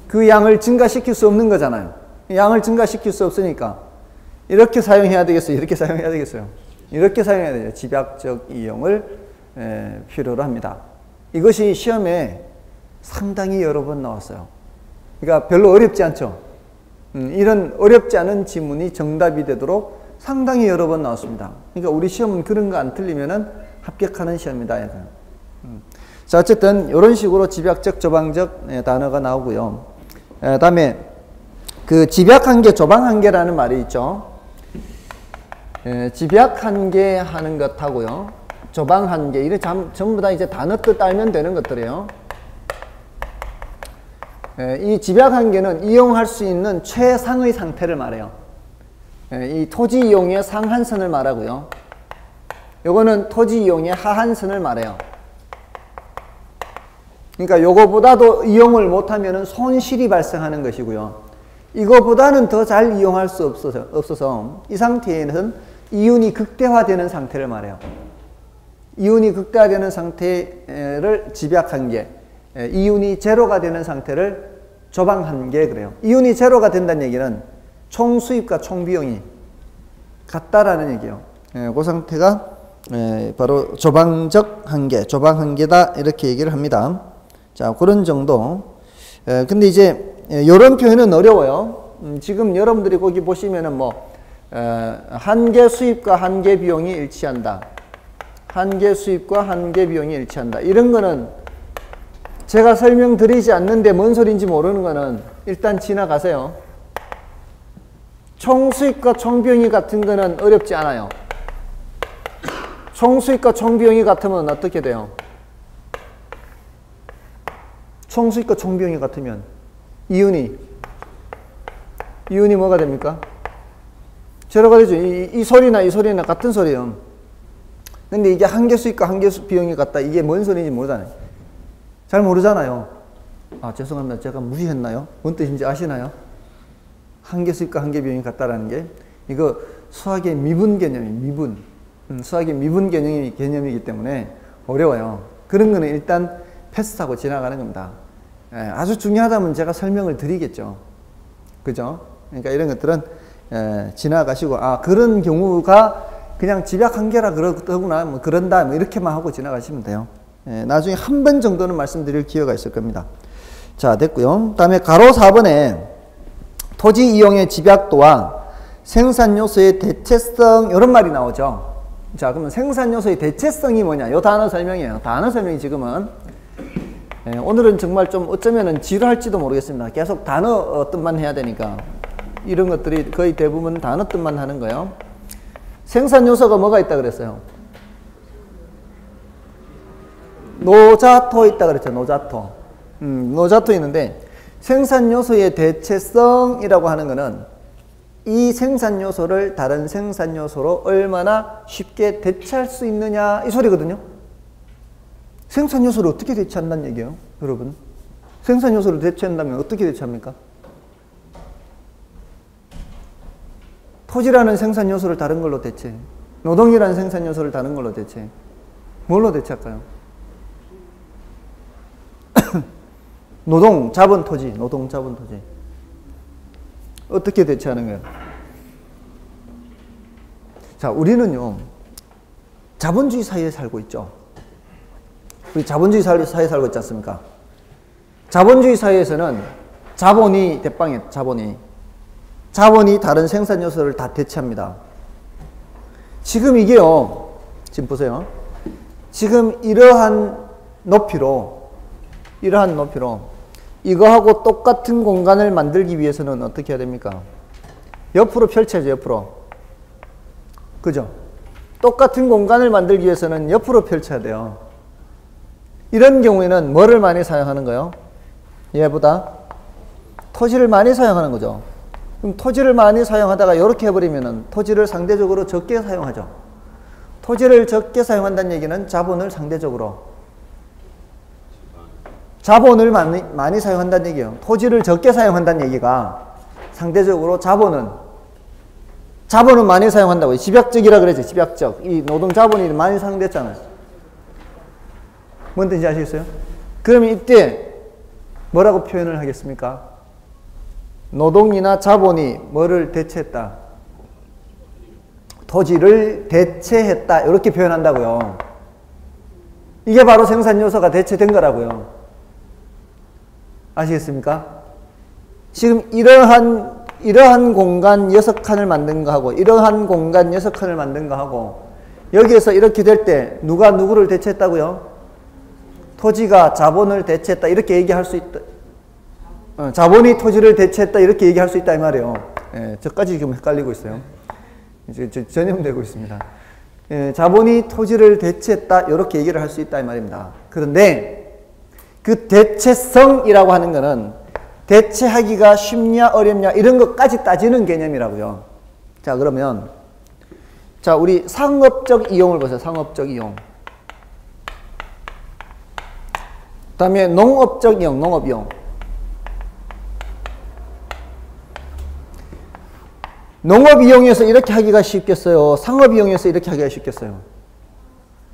그 양을 증가시킬 수 없는 거잖아요. 양을 증가시킬 수 없으니까 이렇게 사용해야 되겠어요? 이렇게 사용해야 되겠어요? 이렇게 사용해야 되죠. 집약적 이용을 필요로 합니다. 이것이 시험에 상당히 여러 번 나왔어요. 그러니까 별로 어렵지 않죠. 이런 어렵지 않은 지문이 정답이 되도록 상당히 여러 번 나왔습니다. 그러니까 우리 시험은 그런 거 안 틀리면은 합격하는 시험이다. 자, 어쨌든 이런 식으로 집약적, 조방적 단어가 나오고요. 다음에 그 집약한계, 조방한계라는 말이 있죠. 집약한계 하는 것하고요. 조방한계, 이게 전부 다 이제 단어 뜻 알면 되는 것들이에요. 이 집약한계는 이용할 수 있는 최상의 상태를 말해요. 이 토지 이용의 상한선을 말하고요. 요거는 토지 이용의 하한선을 말해요. 그러니까 요거보다도 이용을 못하면 손실이 발생하는 것이고요. 이거보다는 더 잘 이용할 수 없어서 이 상태에는 이윤이 극대화되는 상태를 말해요. 이윤이 극대화되는 상태를 집약한계, 이윤이 제로가 되는 상태를 조방한계 그래요. 이윤이 제로가 된다는 얘기는 총 수입과 총 비용이 같다라는 얘기예요. 그 상태가 바로 조방적 한계, 조방한계다 이렇게 얘기를 합니다. 자, 그런 정도. 근데 이제 이런 표현은 어려워요. 지금 여러분들이 거기 보시면은 뭐 한계 수입과 한계 비용이 일치한다. 한계 수입과 한계 비용이 일치한다. 이런 거는 제가 설명드리지 않는데 뭔 소리인지 모르는 거는 일단 지나가세요. 총 수입과 총 비용이 같은 거는 어렵지 않아요. 총수익과 총비용이 같으면 어떻게 돼요? 총수익과 총비용이 같으면 이윤이 뭐가 됩니까? 제로가 되죠. 이 소리나 이 소리나 같은 소리예요. 근데 이게 한 개 수익과 한 개 비용이 같다. 이게 뭔 소리인지 모르잖아요. 잘 모르잖아요. 아, 죄송합니다. 제가 무시했나요? 뭔 뜻인지 아시나요? 한 개 수익과 한 개 비용이 같다라는 게 이거 수학의 미분 개념이에요. 미분. 수학의 미분 개념이기 때문에 어려워요. 그런 거는 일단 패스하고 지나가는 겁니다. 예, 아주 중요하다면 제가 설명을 드리겠죠. 그죠? 그러니까 이런 것들은 지나가시고, 아, 그런 경우가 그냥 집약 한계라 그러구나, 뭐 그런다, 뭐 이렇게만 하고 지나가시면 돼요. 예, 나중에 한 번 정도는 말씀드릴 기회가 있을 겁니다. 자, 됐고요. 다음에 가로 4번에 토지 이용의 집약도와 생산 요소의 대체성, 이런 말이 나오죠. 자, 그러면 생산 요소의 대체성이 뭐냐? 요 단어 설명이에요. 단어 설명이 지금은. 예, 오늘은 정말 좀 어쩌면은 지루할지도 모르겠습니다. 계속 단어 뜻만 해야 되니까. 이런 것들이 거의 대부분 단어 뜻만 하는 거예요. 생산 요소가 뭐가 있다 그랬어요? 노자토 있다 그랬죠. 노자토. 노자토 있는데 생산 요소의 대체성이라고 하는 거는 이 생산 요소를 다른 생산 요소로 얼마나 쉽게 대체할 수 있느냐 이 소리거든요. 생산 요소를 어떻게 대체한다는 얘기예요, 여러분? 생산 요소를 대체한다면 어떻게 대체합니까? 토지라는 생산 요소를 다른 걸로 대체, 노동이라는 생산 요소를 다른 걸로 대체, 뭘로 대체할까요? 노동, 자본, 토지, 노동, 자본, 토지. 어떻게 대체하는 거예요? 자, 우리는요, 자본주의 사회에 살고 있죠. 우리 자본주의 사회에 살고 있지 않습니까? 자본주의 사회에서는 자본이 대빵이에요, 자본이 다른 생산 요소를 다 대체합니다. 지금 이게요, 지금 보세요. 지금 이러한 높이로 이거하고 똑같은 공간을 만들기 위해서는 어떻게 해야 됩니까? 옆으로 펼쳐야죠, 옆으로. 그죠? 똑같은 공간을 만들기 위해서는 옆으로 펼쳐야 돼요. 이런 경우에는 뭐를 많이 사용하는 거예요? 얘보다 토지를 많이 사용하는 거죠. 그럼 토지를 많이 사용하다가 이렇게 해버리면은 토지를 상대적으로 적게 사용하죠. 토지를 적게 사용한다는 얘기는 자본을 상대적으로 자본을 많이 사용한다는 얘기예요. 토지를 적게 사용한다는 얘기가 상대적으로 자본은 많이 사용한다고요. 집약적이라 그랬죠. 집약적. 이 노동 자본이 많이 사용됐잖아요. 뭔 뜻인지 아시겠어요? 그러면 이때 뭐라고 표현을 하겠습니까? 노동이나 자본이 뭐를 대체했다? 토지를 대체했다. 이렇게 표현한다고요. 이게 바로 생산 요소가 대체된 거라고요. 아시겠습니까? 지금 이러한 공간 6칸을 만든 거하고 이러한 공간 6칸을 만든 거하고 여기에서 이렇게 될 때 누가 누구를 대체했다고요? 토지가 자본을 대체했다 이렇게 얘기할 수 있다. 자본이 토지를 대체했다 이렇게 얘기할 수 있다 이 말이에요. 예, 저까지 지금 헷갈리고 있어요. 이제 전염되고 있습니다. 예, 자본이 토지를 대체했다 이렇게 얘기를 할 수 있다 이 말입니다. 그런데 그 대체성이라고 하는 거는 대체하기가 쉽냐 어렵냐 이런 것까지 따지는 개념이라고요. 자, 그러면 자, 우리 상업적 이용을 보세요. 상업적 이용. 그다음에 농업적 이용, 농업 이용. 농업 이용에서 이렇게 하기가 쉽겠어요? 상업 이용에서 이렇게 하기가 쉽겠어요?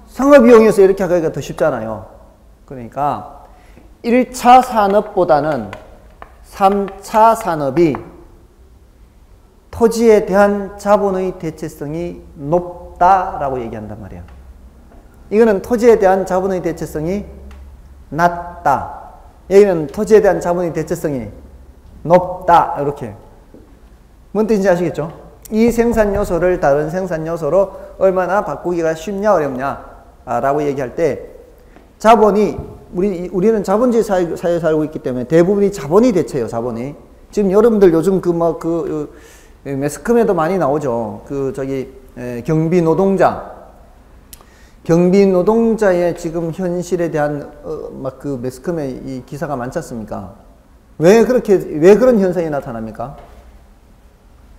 상업 이용에서 이렇게 하기가 더 쉽잖아요. 그러니까 1차 산업보다는 3차 산업이 토지에 대한 자본의 대체성이 높다라고 얘기한단 말이에요. 이거는 토지에 대한 자본의 대체성이 낮다. 여기는 토지에 대한 자본의 대체성이 높다. 이렇게. 뭔 뜻인지 아시겠죠? 이 생산 요소를 다른 생산 요소로 얼마나 바꾸기가 쉽냐 어렵냐 라고 얘기할 때 자본이 우리는 자본주의 사회에 살고 있기 때문에 대부분이 자본이 대체예요. 자본이. 지금 여러분들 요즘 매스컴에도 많이 나오죠. 경비 노동자. 경비 노동자의 지금 현실에 대한 막 그 매스컴에 이 기사가 많지 않습니까? 왜 그런 현상이 나타납니까?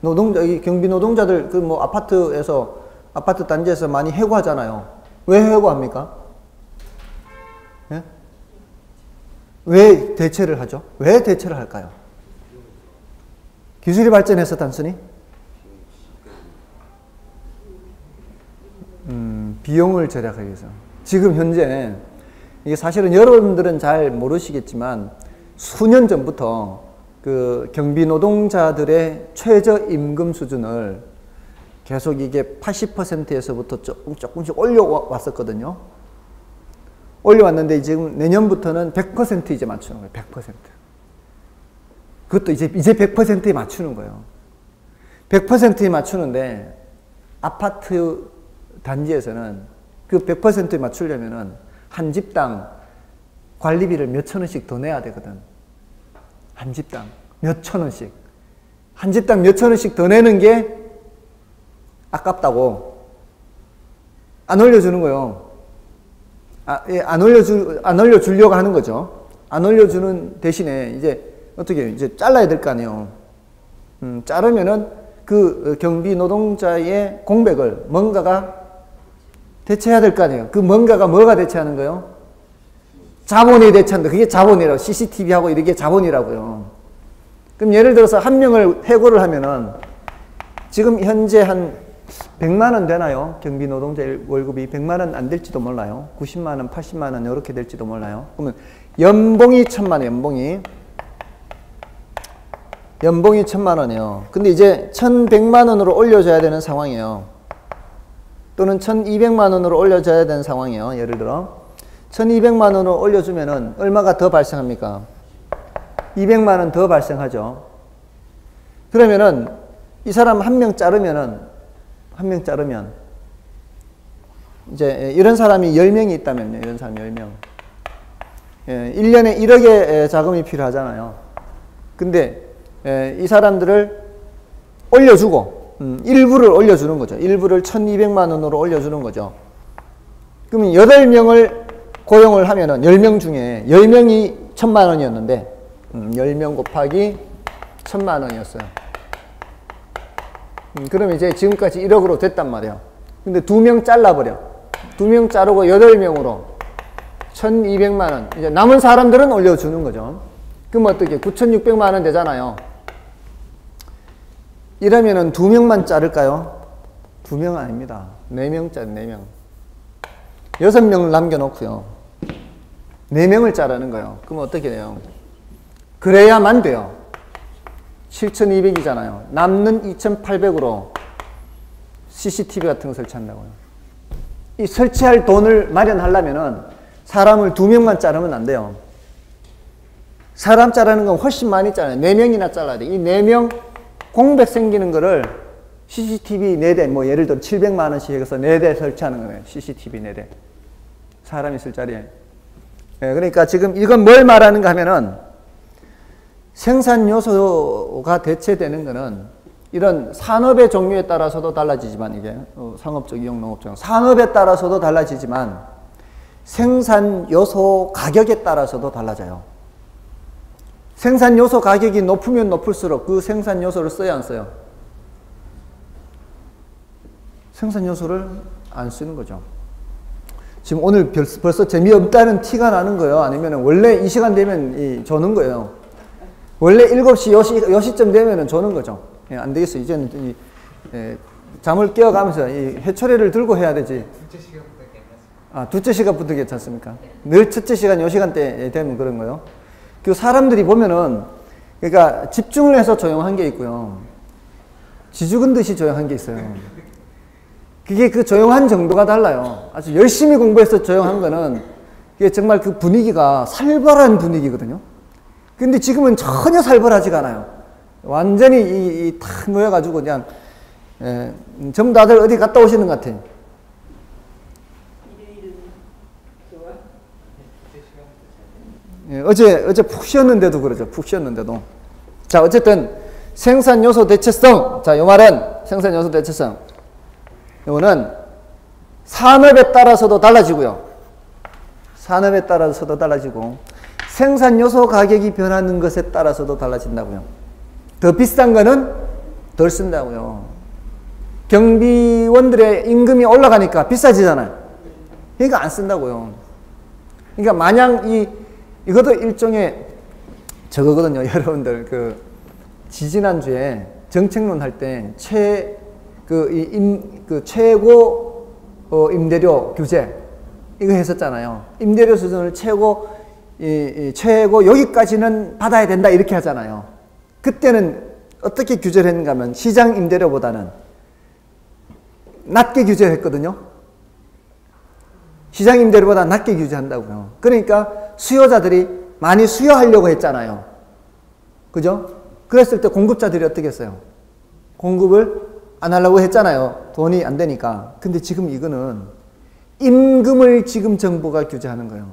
이 경비 노동자들 그 뭐 아파트 단지에서 많이 해고하잖아요. 왜 해고합니까? 예? 왜 대체를 하죠? 왜 대체를 할까요? 기술이 발전해서 단순히? 비용을 절약하기 위해서. 지금 현재, 이게 사실은 여러분들은 잘 모르시겠지만, 수년 전부터 그 경비 노동자들의 최저임금 수준을 계속 이게 80%에서부터 조금씩 올려왔었거든요. 올려왔는데 지금 내년부터는 100% 이제 맞추는 거예요. 100%. 그것도 이제 100%에 맞추는 거예요. 100%에 맞추는데 아파트 단지에서는 그 100%에 맞추려면은 한 집당 관리비를 몇천 원씩 더 내야 되거든. 한 집당 몇천 원씩. 한 집당 몇천 원씩 더 내는 게 아깝다고 안 올려주는 거예요. 안 올려주려고 하는 거죠. 안 올려주는 대신에 이제 어떻게 이제 잘라야 될 거 아니에요. 자르면은 그 경비 노동자의 공백을 뭔가가 대체해야 될 거 아니에요. 그 뭔가가 뭐가 대체하는 거예요? 자본이 대체한다. 그게 자본이라고. CCTV하고 이게 자본이라고요. 그럼 예를 들어서 한 명을 해고를 하면은 지금 현재 한 100만 원 되나요? 경비 노동자 월급이 100만 원 안 될지도 몰라요. 90만 원, 80만 원 이렇게 될지도 몰라요. 그러면 연봉이 1000만 원, 연봉이 1000만 원이에요. 근데 이제 1100만 원으로 올려줘야 되는 상황이에요. 또는 1200만 원으로 올려줘야 되는 상황이에요. 예를 들어 1200만 원으로 올려주면은 얼마가 더 발생합니까? 200만 원 더 발생하죠. 그러면은 이 사람 한 명 자르면 이제 이런 사람이 10명이 있다면요. 이런 사람이 10명. 1년에 1억의 자금이 필요하잖아요. 근데 이 사람들을 올려주고 일부를 올려주는 거죠. 일부를 1200만 원으로 올려주는 거죠. 그러면 8명을 고용을 하면은 10명 중에 10명이 1000만 원이었는데 10명 곱하기 1000만 원이었어요. 그러면 이제 지금까지 1억으로 됐단 말이에요. 근데 2명 잘라버려. 2명 자르고 8명으로 1200만 원. 이제 남은 사람들은 올려주는 거죠. 그럼 어떻게? 9600만 원 되잖아요. 이러면은 2명만 자를까요? 2명 아닙니다. 4명 자르, 4명. 6명을 남겨놓고요. 4명을 자르는 거예요. 그럼 어떻게 돼요? 그래야만 돼요. 7200이잖아요. 남는 2800으로 CCTV 같은 거 설치한다고요. 이 설치할 돈을 마련하려면은 사람을 2명만 자르면 안 돼요. 사람 자르는 건 훨씬 많이 잘라요. 4명이나 잘라야 돼. 이 4명 공백 생기는 거를 CCTV 4대, 뭐 예를 들어 700만 원씩 해서 4대 설치하는 거예요. CCTV 4대. 사람 있을 자리에. 예, 그러니까 지금 이건 뭘 말하는가 하면은 생산 요소가 대체되는 거는 이런 산업의 종류에 따라서도 달라지지만 이게 상업적, 이용, 농업적 산업에 따라서도 달라지지만 생산 요소 가격에 따라서도 달라져요. 생산 요소 가격이 높으면 높을수록 그 생산 요소를 써야 안 써요? 생산 요소를 안 쓰는 거죠. 지금 오늘 벌써 재미없다는 티가 나는 거예요? 아니면 원래 이 시간 되면 조는 거예요? 원래 7시, 요 시점 되면 조는 거죠. 예, 안 되겠어. 이제는 잠을 깨어가면서 이 해초리를 들고 해야 되지. 둘째 시간부터 괜찮습니다. 둘째 시간부터 괜찮습니까? 늘 첫째 시간, 요 시간대 되면 그런 거예요. 그 사람들이 보면은, 그러니까 집중을 해서 조용한 게 있고요. 지죽은 듯이 조용한 게 있어요. 그게 그 조용한 정도가 달라요. 아주 열심히 공부해서 조용한 거는, 이게 정말 그 분위기가 살벌한 분위기거든요. 근데 지금은 전혀 살벌하지가 않아요. 완전히 탁 모여가지고 그냥, 전부 다들 어디 갔다 오시는 것 같아요. 예, 어제 푹 쉬었는데도 그러죠. 푹 쉬었는데도. 자, 어쨌든 생산 요소 대체성. 자, 요 말은 생산 요소 대체성. 요거는 산업에 따라서도 달라지고요. 산업에 따라서도 달라지고 생산 요소 가격이 변하는 것에 따라서도 달라진다고요. 더 비싼 거는 덜 쓴다고요. 경비원들의 임금이 올라가니까 비싸지잖아요. 그러니까 안 쓴다고요. 그러니까 마냥 이것도 일종의 저거거든요. 여러분들 그 지지난주에 정책론 할 때 최고 임대료 규제 이거 했었잖아요. 임대료 수준을 최고 여기까지는 받아야 된다 이렇게 하잖아요. 그때는 어떻게 규제를 했는가 하면 시장 임대료보다는 낮게 규제를 했거든요. 시장 임대료보다 낮게 규제한다고요. 그러니까 수요자들이 많이 수요하려고 했잖아요. 그죠? 그랬을 때 공급자들이 어떻게 했어요? 공급을 안 하려고 했잖아요. 돈이 안 되니까. 근데 지금 이거는 임금을 지금 정부가 규제하는 거예요.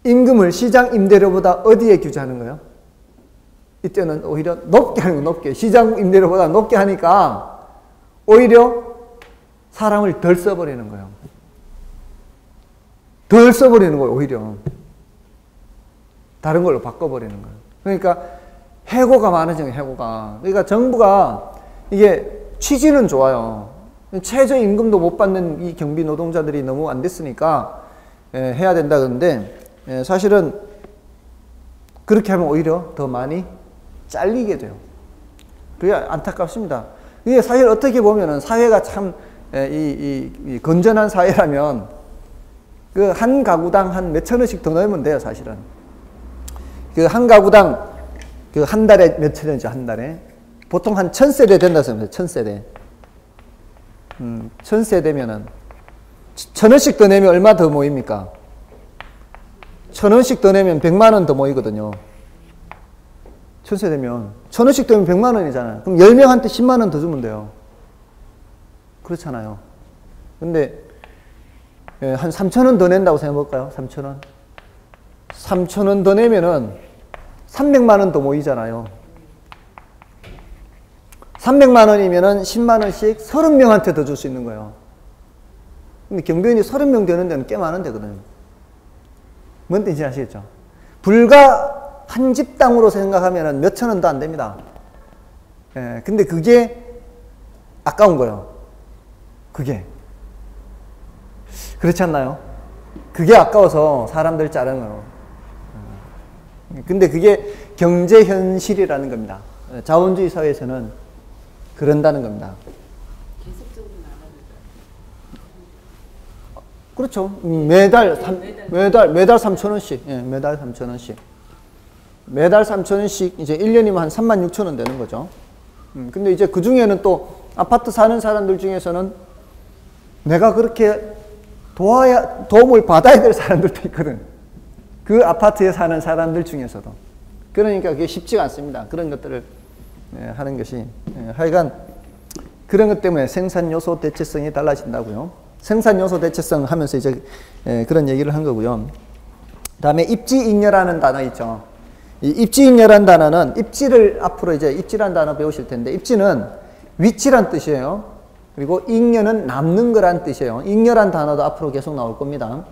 임금을 시장 임대료보다 어디에 규제하는 거예요? 이때는 오히려 높게 하는 거, 높게. 시장 임대료보다 높게 하니까 오히려 사람을 덜 써버리는 거예요. 덜 써버리는 거예요, 오히려. 다른 걸로 바꿔버리는 거예요. 그러니까 해고가 많아지는 거예요, 해고가. 그러니까 정부가 이게 취지는 좋아요. 최저임금도 못 받는 이 경비 노동자들이 너무 안 됐으니까 해야 된다 그러는데 사실은 그렇게 하면 오히려 더 많이 잘리게 돼요. 그게 안타깝습니다. 이게 사실 어떻게 보면은 사회가 참 이 건전한 사회라면 그 한 가구당 한 몇천 원씩 더 넣으면 돼요, 사실은. 그 한 가구당 그 한 달에 몇천 원이죠, 한 달에. 보통 한 1000세대 된다 생각해요, 1000세대. 1000세대면은 1000원씩 더 내면 얼마 더 모입니까? 1000원씩 더 내면 100만 원 더 모이거든요. 1000세대면 1000원씩 더 내면 100만 원이잖아요. 그럼 10명한테 10만 원 더 주면 돼요. 그렇잖아요. 근데 한 3,000원 더 낸다고 생각해볼까요? 3,000원. 3,000원 더 내면은 300만 원 더 모이잖아요. 300만 원이면은 10만 원씩 30명한테 더 줄 수 있는 거예요. 근데 경비원이 30명 되는 데는 꽤 많은 데거든요. 뭔 뜻인지 아시겠죠? 불과 한 집당으로 생각하면은 몇천 원도 안 됩니다. 예, 근데 그게 아까운 거예요. 그게. 그렇지 않나요? 그게 아까워서 사람들 자르는 거예요. 근데 그게 경제 현실이라는 겁니다. 자본주의 사회에서는 그런다는 겁니다. 계속적으로 나가니까. 그렇죠. 매달 3,000원씩. 예, 매달 3,000원씩. 매달 3,000원씩 이제 1년이면 한 36,000원 되는 거죠. 근데 이제 그 중에는 또 아파트 사는 사람들 중에서는 내가 그렇게 도움을 받아야 될 사람들도 있거든. 그 아파트에 사는 사람들 중에서도. 그러니까 그게 쉽지가 않습니다. 그런 것들을 하는 것이. 하여간 그런 것 때문에 생산 요소 대체성이 달라진다고요. 생산 요소 대체성 하면서 이제 그런 얘기를 한 거고요. 다음에 입지잉여라는 단어 있죠. 이 입지잉여라는 단어는 입지를 앞으로 이제 입지라는 단어 배우실 텐데 입지는 위치란 뜻이에요. 그리고 잉여는 남는 거란 뜻이에요. 잉여란 단어도 앞으로 계속 나올 겁니다.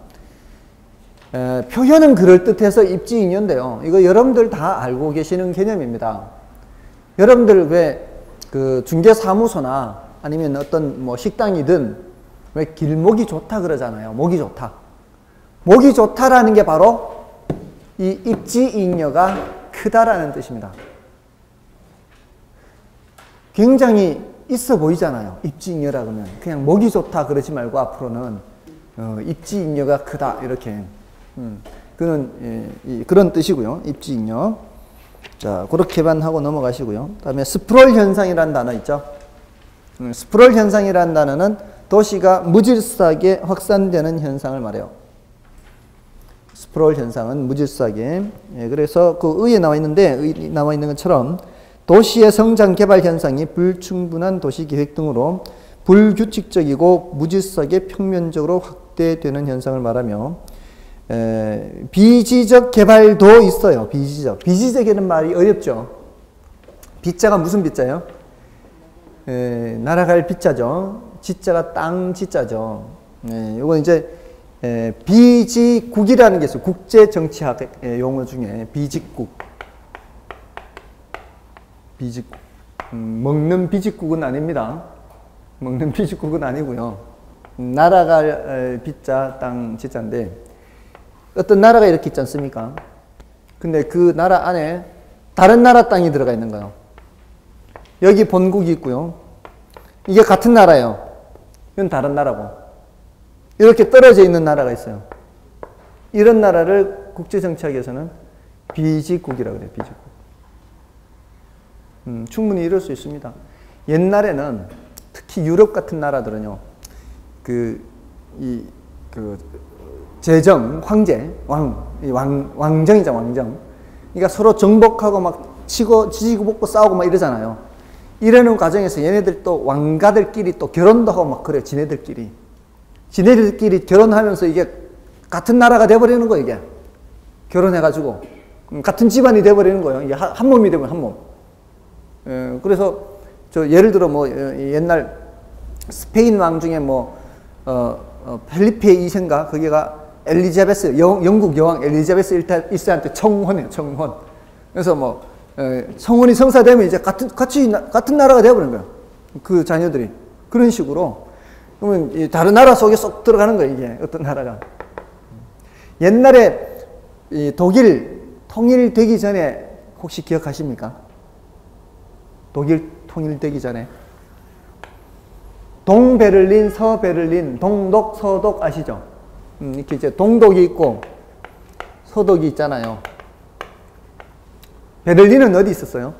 표현은 그럴듯해서 입지잉여인데요. 이거 여러분들 다 알고 계시는 개념입니다. 여러분들 왜 그 중개사무소나 아니면 어떤 뭐 식당이든 왜 길목이 좋다 그러잖아요. 목이 좋다. 목이 좋다라는 게 바로 이 입지잉여가 크다라는 뜻입니다. 굉장히 있어 보이잖아요. 입지잉여라 그러면 그냥 목이 좋다 그러지 말고 앞으로는 입지잉여가 크다 이렇게 그런 뜻이고요. 입지잉여. 자, 그렇게만 하고 넘어가시고요. 다음에 스프롤 현상이라는 단어 있죠. 스프롤 현상이라는 단어는 도시가 무질서하게 확산되는 현상을 말해요. 스프롤 현상은 무질서하게. 그래서 그 의에 나와 있는데 나와 있는 것처럼 도시의 성장 개발 현상이 불충분한 도시 계획 등으로 불규칙적이고 무질서하게 평면적으로 확대되는 현상을 말하며 비지적 개발도 있어요. 비지적이라는 말이 어렵죠. 비자가 무슨 비자예요? 날아갈 비자죠. 지자가 땅 지자죠. 이건 이제 비직국이라는 게 있어요. 국제정치학 용어 중에 비직국. 비직국. 먹는 비직국은 아닙니다. 먹는 비직국은 아니고요. 나라가 비자, 땅 지자인데 어떤 나라가 이렇게 있지 않습니까? 근데 그 나라 안에 다른 나라 땅이 들어가 있는 거예요. 여기 본국이 있고요. 이게 같은 나라예요. 이건 다른 나라고. 이렇게 떨어져 있는 나라가 있어요. 이런 나라를 국제정치학에서는 비직국이라고 그래요. 비직국. 충분히 이럴 수 있습니다. 옛날에는 특히 유럽 같은 나라들은요, 제정, 황제, 왕정이죠, 왕정. 그러니까 서로 정복하고 막 지지고 볶고 싸우고 막 이러잖아요. 이러는 과정에서 얘네들 또 왕가들끼리 또 결혼도 하고 막 그래요, 지네들끼리 결혼하면서 이게 같은 나라가 돼버리는 거예요, 이게. 결혼해가지고. 같은 집안이 돼버리는 거예요. 이게 한 몸이 되면 한 몸. 그래서, 예를 들어 옛날 스페인 왕 중에 펠리페 2세인가? 거기가 엘리자베스, 영국 여왕 엘리자베스 1세한테 청혼해요, 청혼. 그래서 청혼이 성사되면 이제 같은 나라가 돼버리는 거예요. 그 자녀들이. 그런 식으로. 그러면 다른 나라 속에 쏙 들어가는 거예요, 이게. 어떤 나라가. 옛날에 독일 통일되기 전에 혹시 기억하십니까? 독일 통일되기 전에. 동베를린, 서베를린, 동독, 서독 아시죠? 이렇게 이제 동독이 있고 서독이 있잖아요. 베를린은 어디 있었어요?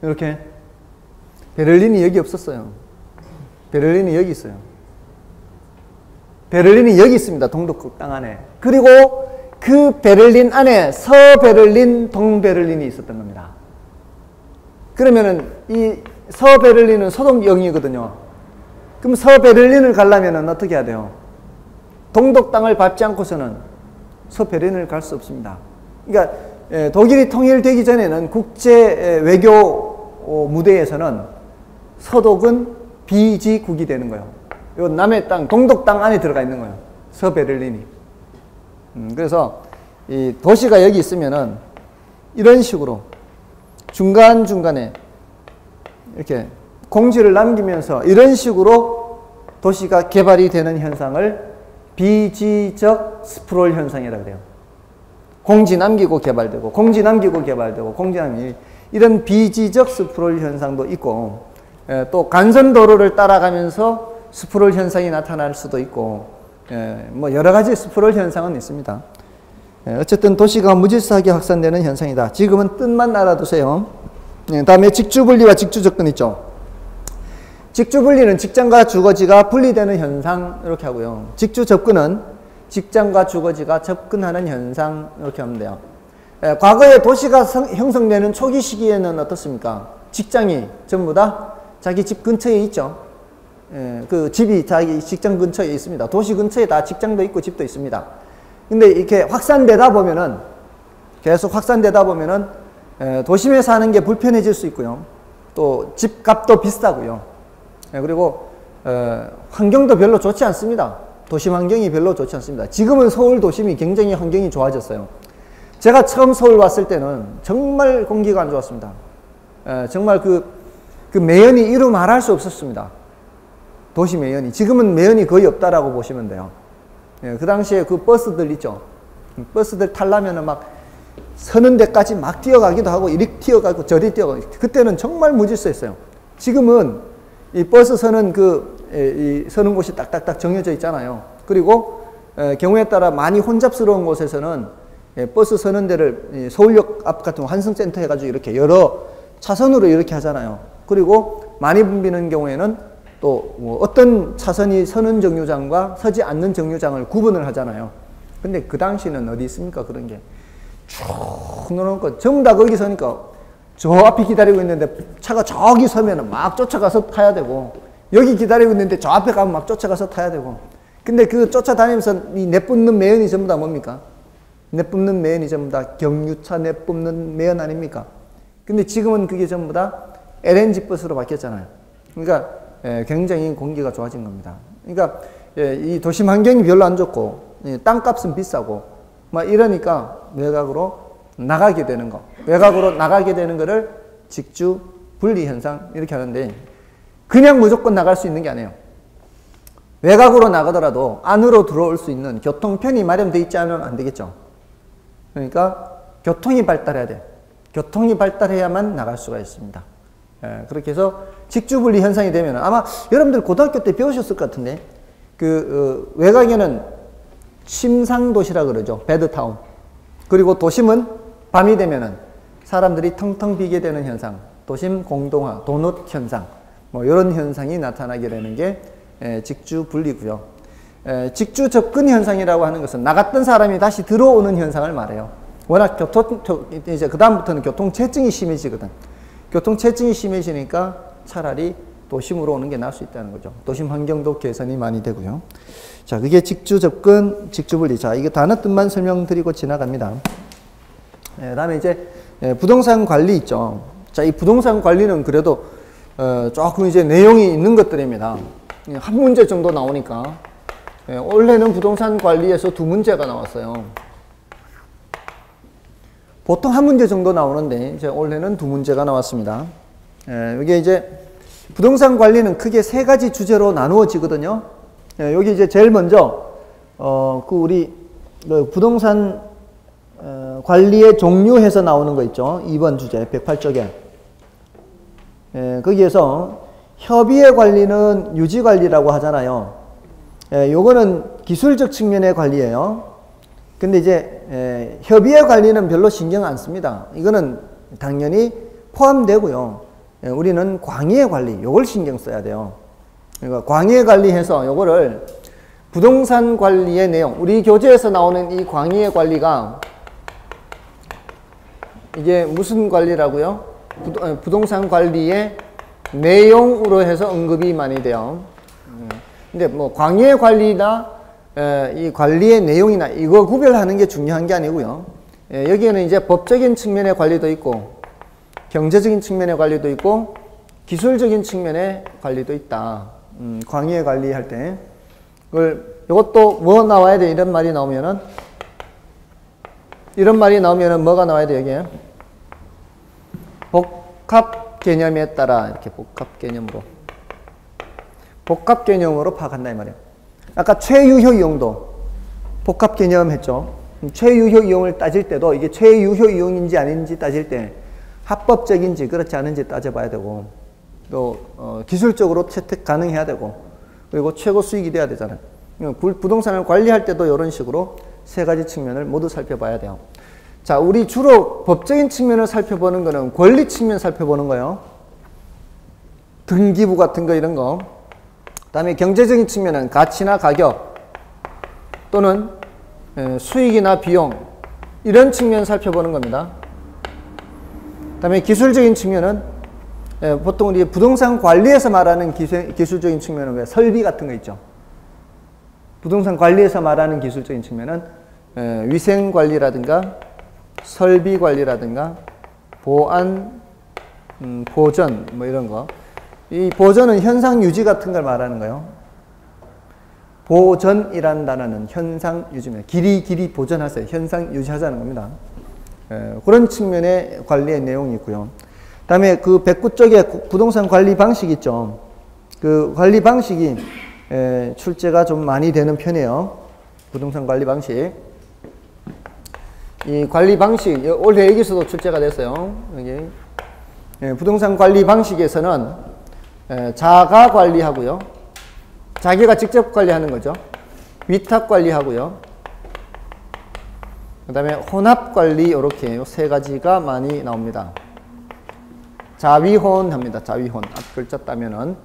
이렇게. 베를린이 여기 없었어요. 베를린이 여기 있어요. 베를린이 여기 있습니다. 동독 땅 안에. 그리고 그 베를린 안에 서베를린, 동베를린이 있었던 겁니다. 그러면은 이 서베를린은 소독영이거든요. 그럼 서베를린을 가려면 어떻게 해야 돼요? 동독 땅을 밟지 않고서는 서베를린을 갈 수 없습니다. 그러니까 독일이 통일되기 전에는 국제 외교 무대에서는 서독은 비지국이 되는 거예요. 요 남의 땅, 동독 땅 안에 들어가 있는 거예요. 서베를린이. 그래서 이 도시가 여기 있으면은 이런 식으로 중간중간에 이렇게 공지를 남기면서 이런 식으로 도시가 개발이 되는 현상을 비지적 스프롤 현상이라고 해요. 공지 남기고 개발되고, 공지 남기고 개발되고, 공지 남기고, 이런 비지적 스프롤 현상도 있고, 또 간선도로를 따라가면서 스프롤 현상이 나타날 수도 있고, 여러 가지 스프롤 현상은 있습니다. 어쨌든 도시가 무질서하게 확산되는 현상이다. 지금은 뜻만 알아두세요. 다음에 직주분리와 직주접근 있죠. 직주분리는 직장과 주거지가 분리되는 현상 이렇게 하고요. 직주접근은 직장과 주거지가 접근하는 현상 이렇게 하면 돼요. 과거에 도시가 형성되는 초기 시기에는 어떻습니까? 직장이 전부 다 자기 집 근처에 있죠. 그 집이 자기 직장 근처에 있습니다. 도시 근처에 다 직장도 있고 집도 있습니다. 근데 이렇게 확산되다 보면은, 계속 확산되다 보면은 도심에 사는 게 불편해질 수 있고요. 또 집값도 비싸고요. 그리고 환경도 별로 좋지 않습니다. 도심 환경이 별로 좋지 않습니다. 지금은 서울 도심이 굉장히 환경이 좋아졌어요. 제가 처음 서울 왔을 때는 정말 공기가 안 좋았습니다. 정말 그 매연이 이루 말할 수 없었습니다. 도시 매연이. 지금은 매연이 거의 없다라고 보시면 돼요. 그 당시에 그 버스들 있죠. 버스들 타려면은 막 서는 데까지 막 뛰어가기도 하고, 이리 뛰어가고 저리 뛰어가고, 그때는 정말 무질서했어요. 지금은 이 버스 서는 이 서는 곳이 딱딱딱 정해져 있잖아요. 그리고 경우에 따라 많이 혼잡스러운 곳에서는 버스 서는 데를 서울역 앞 같은 환승센터 해가지고 이렇게 여러 차선으로 이렇게 하잖아요. 그리고 많이 붐비는 경우에는 또 어떤 차선이 서는 정류장과 서지 않는 정류장을 구분을 하잖아요. 근데 그 당시는 어디 있습니까? 그런 게. 쭉 넣어놓고 전부 다 거기 서니까 저 앞에 기다리고 있는데 차가 저기 서면은 막 쫓아가서 타야 되고, 여기 기다리고 있는데 저 앞에 가면 막 쫓아가서 타야 되고. 근데 그 쫓아다니면서 이 내뿜는 매연이 전부 다 뭡니까? 내뿜는 매연이 전부 다 경유차 내뿜는 매연 아닙니까? 근데 지금은 그게 전부 다 LNG 버스로 바뀌었잖아요. 그러니까 굉장히 공기가 좋아진 겁니다. 그러니까 예, 이 도심 환경이 별로 안 좋고 땅값은 비싸고 막 이러니까 외곽으로 나가게 되는 거. 외곽으로 나가게 되는 거를 직주 분리 현상 이렇게 하는데 그냥 무조건 나갈 수 있는 게 아니에요. 외곽으로 나가더라도 안으로 들어올 수 있는 교통편이 마련되어 있지 않으면 안 되겠죠. 그러니까 교통이 발달해야 돼. 교통이 발달해야만 나갈 수가 있습니다. 예, 그렇게 해서 직주분리 현상이 되면 아마 여러분들 고등학교 때 배우셨을 것 같은데 외곽에는 심상도시라 그러죠. 배드타운. 그리고 도심은 밤이 되면은 사람들이 텅텅 비게 되는 현상. 도심 공동화, 도넛 현상. 뭐 이런 현상이 나타나게 되는 게 직주 분리고요. 직주 접근 현상이라고 하는 것은 나갔던 사람이 다시 들어오는 현상을 말해요. 워낙 이제 그다음부터는 교통체증이 심해지거든. 교통체증이 심해지니까 차라리 도심으로 오는 게 나을 수 있다는 거죠. 도심 환경도 개선이 많이 되고요. 자, 그게 직주 접근, 직주 분리. 자, 이게 단어 뜻만 설명드리고 지나갑니다. 다음에 이제 부동산 관리 있죠. 자, 이 부동산 관리는 그래도 조금 이제 내용이 있는 것들입니다. 한 문제 정도 나오니까. 올해는 부동산 관리에서 2문제가 나왔어요. 보통 한 문제 정도 나오는데 이제 올해는 2문제가 나왔습니다. 이게 이제 부동산 관리는 크게 3가지 주제로 나누어지거든요. 여기 이제 제일 먼저 우리 부동산 관리의 종류해서 나오는 거 있죠. 2번 주제 108쪽에. 거기에서 협의의 관리는 유지관리라고 하잖아요. 요거는 기술적 측면의 관리예요. 근데 이제 협의의 관리는 별로 신경 안 씁니다. 이거는 당연히 포함되고요. 우리는 광의의 관리, 요걸 신경 써야 돼요. 그러니까 광의의 관리해서 요거를 부동산 관리의 내용, 우리 교재에서 나오는 이 광의의 관리가 이게 무슨 관리라고요? 부동산 관리의 내용으로 해서 언급이 많이 돼요. 근데 뭐 광의의 관리나 이 관리의 내용이나 이거 구별하는 게 중요한 게 아니고요. 여기에는 이제 법적인 측면의 관리도 있고 경제적인 측면의 관리도 있고 기술적인 측면의 관리도 있다. 광의의 관리할 때 이것도 뭐 나와야 돼? 이런 말이 나오면은 뭐가 나와야 돼? 여기에 복합 개념에 따라 이렇게 복합 개념으로 파악한다 이 말이에요. 아까 최유효 이용도 복합 개념 했죠. 최유효 이용을 따질 때도 이게 최유효 이용인지 아닌지 따질 때 합법적인지 그렇지 않은지 따져봐야 되고 또 기술적으로 채택 가능해야 되고 그리고 최고 수익이 돼야 되잖아요. 부동산을 관리할 때도 이런 식으로 3가지 측면을 모두 살펴봐야 돼요. 자, 우리 주로 법적인 측면을 살펴보는 거는 권리 측면 살펴보는 거예요. 등기부 같은 거 이런 거. 다음에 경제적인 측면은 가치나 가격 또는 수익이나 비용 이런 측면 살펴보는 겁니다. 다음에 기술적인 측면은 보통 우리 부동산 관리에서 말하는 기술적인 측면은 왜 설비 같은 거 있죠. 부동산 관리에서 말하는 기술적인 측면은 위생 관리라든가 설비 관리라든가 보안, 보전 뭐 이런 거. 이 보전은 현상 유지 같은 걸 말하는 거예요. 보전이라는 단어는 현상 유지입니다. 길이 보전하세요. 현상 유지하자는 겁니다. 그런 측면의 관리의 내용이 있고요. 다음에 그 109쪽에 부동산 관리 방식 있죠. 그 관리 방식이 출제가 좀 많이 되는 편이에요. 부동산 관리 방식. 이 관리 방식, 올해 여기서도 출제가 됐어요. 여기. 부동산 관리 방식에서는 자가 관리하고요. 자기가 직접 관리하는 거죠. 위탁 관리하고요. 그 다음에 혼합 관리 이렇게 3가지가 많이 나옵니다. 자위혼 합니다. 자위혼. 앞 글자 따면은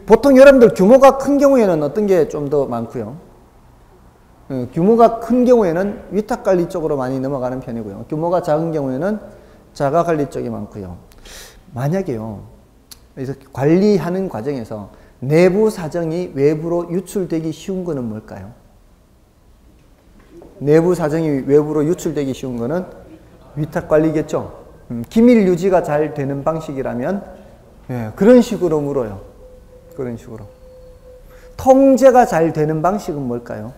보통 여러분들 규모가 큰 경우에는 어떤 게 좀 더 많고요. 규모가 큰 경우에는 위탁 관리 쪽으로 많이 넘어가는 편이고요. 규모가 작은 경우에는 자가 관리 쪽이 많고요. 만약에요. 그래서 관리하는 과정에서 내부 사정이 외부로 유출되기 쉬운 거는 뭘까요? 내부 사정이 외부로 유출되기 쉬운 거는 위탁 관리겠죠. 기밀 유지가 잘 되는 방식이라면 그런 식으로 물어요. 그런 식으로. 통제가 잘 되는 방식은 뭘까요?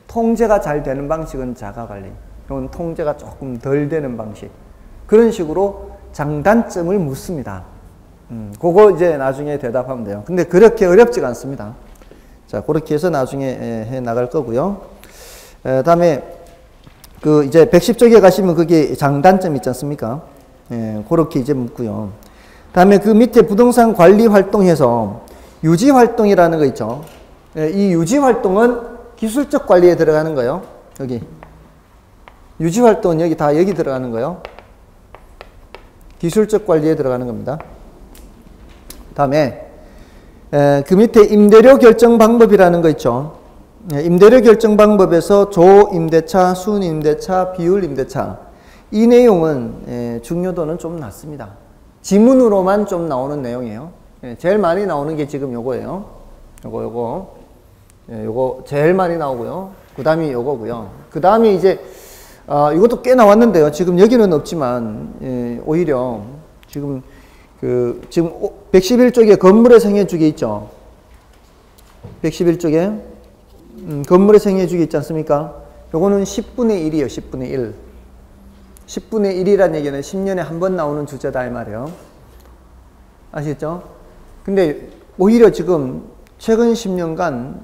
통제가 잘 되는 방식은 자가관리. 이건 통제가 조금 덜 되는 방식. 그런 식으로 장단점을 묻습니다. 그거 이제 나중에 대답하면 돼요. 근데 그렇게 어렵지가 않습니다. 자, 그렇게 해서 나중에 해 나갈 거고요. 다음에 그 이제 110쪽에 가시면 그게 장단점 있지 않습니까? 그렇게 이제 묻고요. 다음에 그 밑에 부동산 관리 활동에서 유지 활동이라는 거 있죠. 이 유지 활동은 기술적 관리에 들어가는 거예요. 여기. 유지 활동은 여기 다 여기 들어가는 거예요. 기술적 관리에 들어가는 겁니다. 다음에 그 밑에 임대료 결정 방법이라는 거 있죠. 임대료 결정 방법에서 조임대차, 순임대차, 비율임대차 이 내용은 중요도는 좀 낮습니다. 지문으로만 좀 나오는 내용이에요. 제일 많이 나오는 게 지금 요거예요. 요거 제일 많이 나오고요. 그 다음이 요거고요. 그 다음에 이제 이것도 꽤 나왔는데요. 지금 여기는 없지만 오히려 지금 111쪽에 건물의 생애주기 있죠. 111쪽에 건물의 생애주기 있지 않습니까? 요거는 10분의 1이에요. 10분의 1. 10분의 1이라는 얘기는 10년에 한 번 나오는 주제다 이 말이에요. 아시겠죠? 근데 오히려 지금 최근 10년간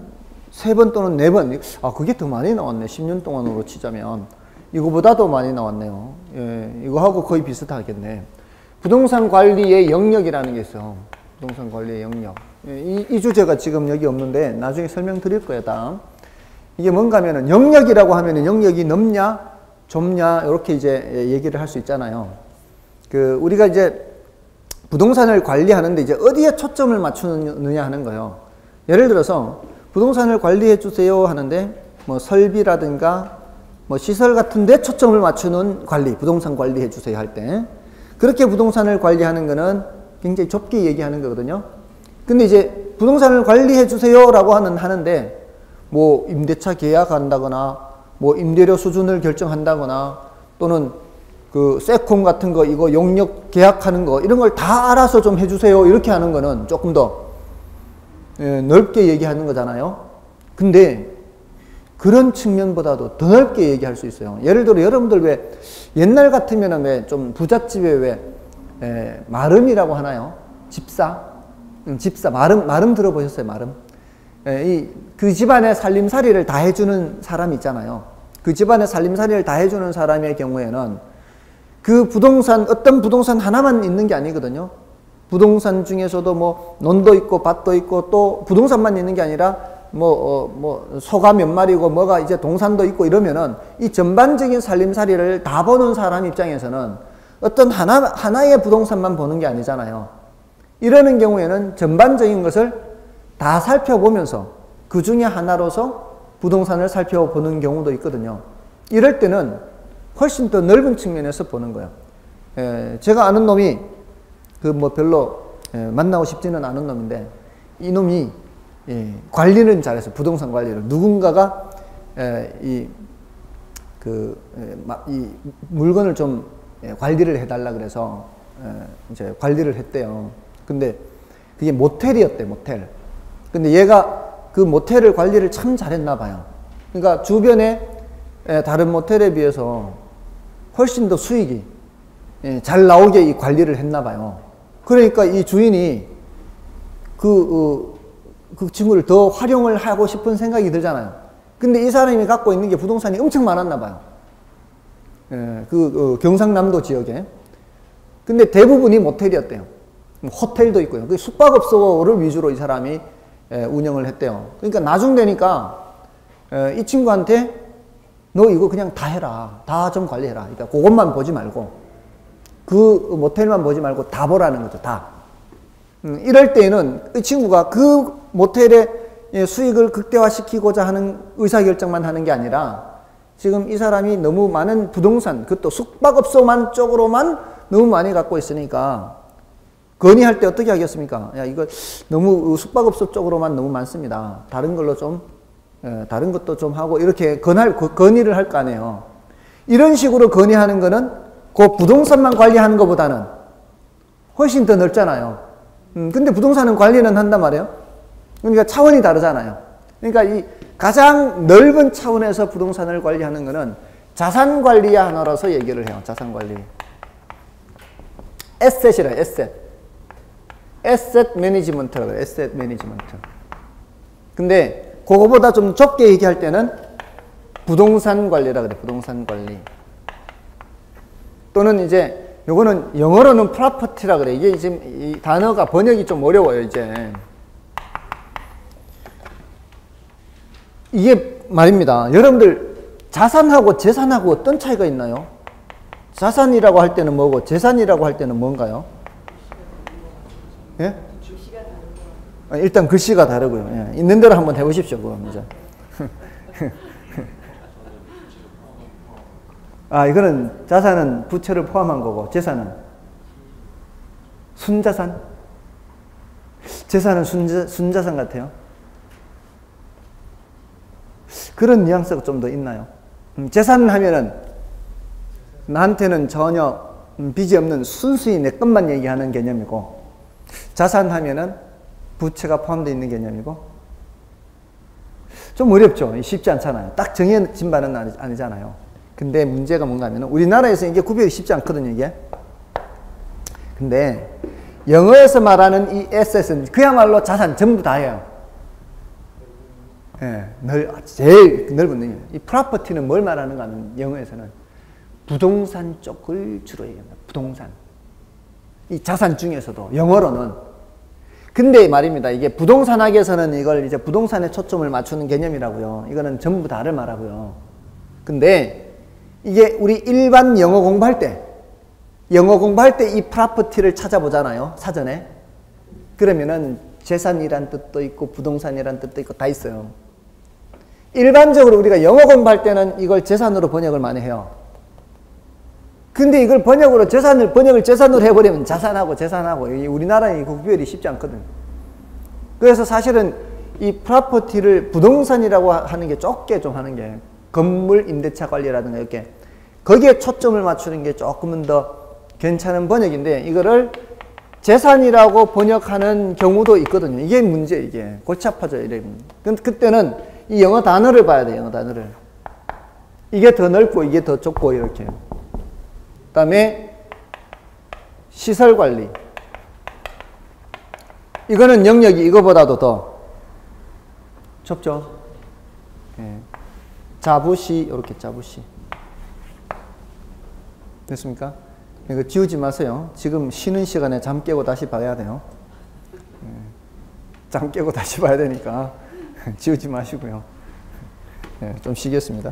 3번 또는 4번, 그게 더 많이 나왔네. 10년 동안으로 치자면. 이거보다도 많이 나왔네요. 예, 이거하고 거의 비슷하겠네. 부동산 관리의 영역이라는 게 있어요. 부동산 관리의 영역. 예, 이 주제가 지금 여기 없는데 나중에 설명드릴 거예요. 다음. 이게 뭔가 하면은 영역이라고 하면은 영역이 넓냐, 좁냐, 이렇게 이제 얘기를 할 수 있잖아요. 우리가 이제 부동산을 관리하는데 이제 어디에 초점을 맞추느냐 하는 거예요. 예를 들어서 부동산을 관리해 주세요 하는데 뭐 설비라든가 뭐 시설 같은 데 초점을 맞추는 관리, 부동산 관리해 주세요 할 때 그렇게 부동산을 관리하는 거는 굉장히 좁게 얘기하는 거거든요. 근데 이제 부동산을 관리해 주세요 라고 하는데 뭐 임대차 계약한다거나 뭐 임대료 수준을 결정한다거나 또는 그 세콤 같은 거 이거 용역 계약하는 거 이런 걸 다 알아서 좀 해주세요 이렇게 하는 거는 조금 더 넓게 얘기하는 거잖아요. 근데 그런 측면보다도 더 넓게 얘기할 수 있어요. 예를 들어 여러분들 왜 옛날 같으면 왜 좀 부잣집에 왜 마름이라고 하나요? 집사? 집사 마름 들어보셨어요? 마름? 그 집안의 살림살이를 다 해주는 사람 있잖아요. 그 집안의 살림살이를 다 해주는 사람의 경우에는 그 부동산 어떤 부동산 하나만 있는 게 아니거든요. 부동산 중에서도 뭐 논도 있고 밭도 있고 또 부동산만 있는 게 아니라 뭐 소가 몇 마리고 뭐가 이제 동산도 있고 이러면은 이 전반적인 살림살이를 다 보는 사람 입장에서는 어떤 하나의 부동산만 보는 게 아니잖아요. 이러는 경우에는 전반적인 것을 다 살펴보면서 그 중에 하나로서 부동산을 살펴보는 경우도 있거든요. 이럴 때는 훨씬 더 넓은 측면에서 보는 거예요. 제가 아는 놈이 별로 만나고 싶지는 않은 놈인데 이 놈이 관리는 잘했어요. 부동산 관리를. 누군가가 이 물건을 좀 관리를 해달라 그래서 이제 관리를 했대요. 근데 그게 모텔이었대, 모텔. 근데 얘가 그 모텔을 관리를 참 잘했나 봐요. 그러니까 주변에 다른 모텔에 비해서 훨씬 더 수익이 잘 나오게 이 관리를 했나 봐요. 그러니까 이 주인이 그 친구를 더 활용을 하고 싶은 생각이 들잖아요. 근데 이 사람이 갖고 있는 게 부동산이 엄청 많았나 봐요. 경상남도 지역에. 근데 대부분이 모텔이었대요. 호텔도 있고요. 그 숙박업소를 위주로 이 사람이 운영을 했대요. 그러니까 나중 되니까 이 친구한테 너 이거 그냥 다 해라. 다 좀 관리해라. 그러니까 그것만 보지 말고 그 모텔만 보지 말고 다 보라는 거죠. 다. 이럴 때에는 이 친구가 그 모텔의 수익을 극대화시키고자 하는 의사결정만 하는 게 아니라 지금 이 사람이 너무 많은 부동산, 그것도 숙박업소만 쪽으로만 너무 많이 갖고 있으니까 건의할 때 어떻게 하겠습니까? 야, 이거 너무 숙박업소 쪽으로만 너무 많습니다. 다른 걸로 좀, 다른 것도 좀 하고 이렇게 건의를 할 거 아니에요. 이런 식으로 건의하는 거는 그 부동산만 관리하는 것보다는 훨씬 더 넓잖아요. 근데 부동산은 관리는 한단 말이에요. 그러니까 차원이 다르잖아요. 그러니까 이 가장 넓은 차원에서 부동산을 관리하는 거는 자산 관리의 하나로서 얘기를 해요. 자산 관리. 에셋이라 에셋. 에셋 매니지먼트라고 해요. 에셋 매니지먼트. 근데 그거보다 좀 좁게 얘기할 때는 부동산 관리라 그래. 부동산 관리. 또는 이제 요거는 영어로는 프로퍼티라 그래. 이게 지금 이 단어가 번역이 좀 어려워요, 이제. 이게 말입니다. 여러분들 자산하고 재산하고 어떤 차이가 있나요? 자산이라고 할 때는 뭐고 재산이라고 할 때는 뭔가요? 예? 일단 글씨가 다르고요. 예. 있는 대로 한번 해보십시오. 그럼 이제. 아, 이거는 자산은 부채를 포함한 거고 재산은 순자산? 재산은 순자산 같아요. 그런 뉘앙스가 좀 더 있나요? 재산을 하면은 나한테는 전혀 빚이 없는 순수히 내 것만 얘기하는 개념이고, 자산 하면은 부채가 포함되어 있는 개념이고, 좀 어렵죠. 쉽지 않잖아요. 딱 정해진 바는 아니잖아요. 근데 문제가 뭔가 하면 우리나라에서 이게 구별이 쉽지 않거든요, 이게. 근데 영어에서 말하는 이 에셋은 그야말로 자산 전부 다예요. 예, 제일 넓은 의미. 이 프로퍼티는 뭘 말하는가 하면 영어에서는 부동산 쪽을 주로 얘기합니다. 부동산. 이 자산 중에서도 영어로는. 근데 말입니다. 이게 부동산학에서는 이걸 이제 부동산에 초점을 맞추는 개념이라고요. 이거는 전부 다를 말하고요. 근데 이게 우리 일반 영어 공부할 때 이 프로퍼티를 찾아보잖아요. 사전에. 그러면은 재산이란 뜻도 있고 부동산이란 뜻도 있고 다 있어요. 일반적으로 우리가 영어 공부할 때는 이걸 재산으로 번역을 많이 해요. 근데 이걸 번역을 재산으로 해버리면 자산하고 재산하고 우리나라에 구별이 쉽지 않거든. 그래서 사실은 이 프로퍼티를 부동산이라고 하는 게 좁게 좀 하는 게 건물 임대차 관리라든가 이렇게 거기에 초점을 맞추는 게 조금은 더 괜찮은 번역인데 이거를 재산이라고 번역하는 경우도 있거든요. 이게 문제, 이게. 골치 아파져, 이래. 그때는 이 영어 단어를 봐야 돼요, 영어 단어를. 이게 더 넓고, 이게 더 좁고, 이렇게. 그 다음에, 시설관리. 이거는 영역이 이거보다도 더 좁죠? 예. 자부시, 이렇게 자부시. 됐습니까? 이거 지우지 마세요. 지금 쉬는 시간에 잠 깨고 다시 봐야 돼요. 잠 깨고 다시 봐야 되니까 지우지 마시고요. 좀 쉬겠습니다.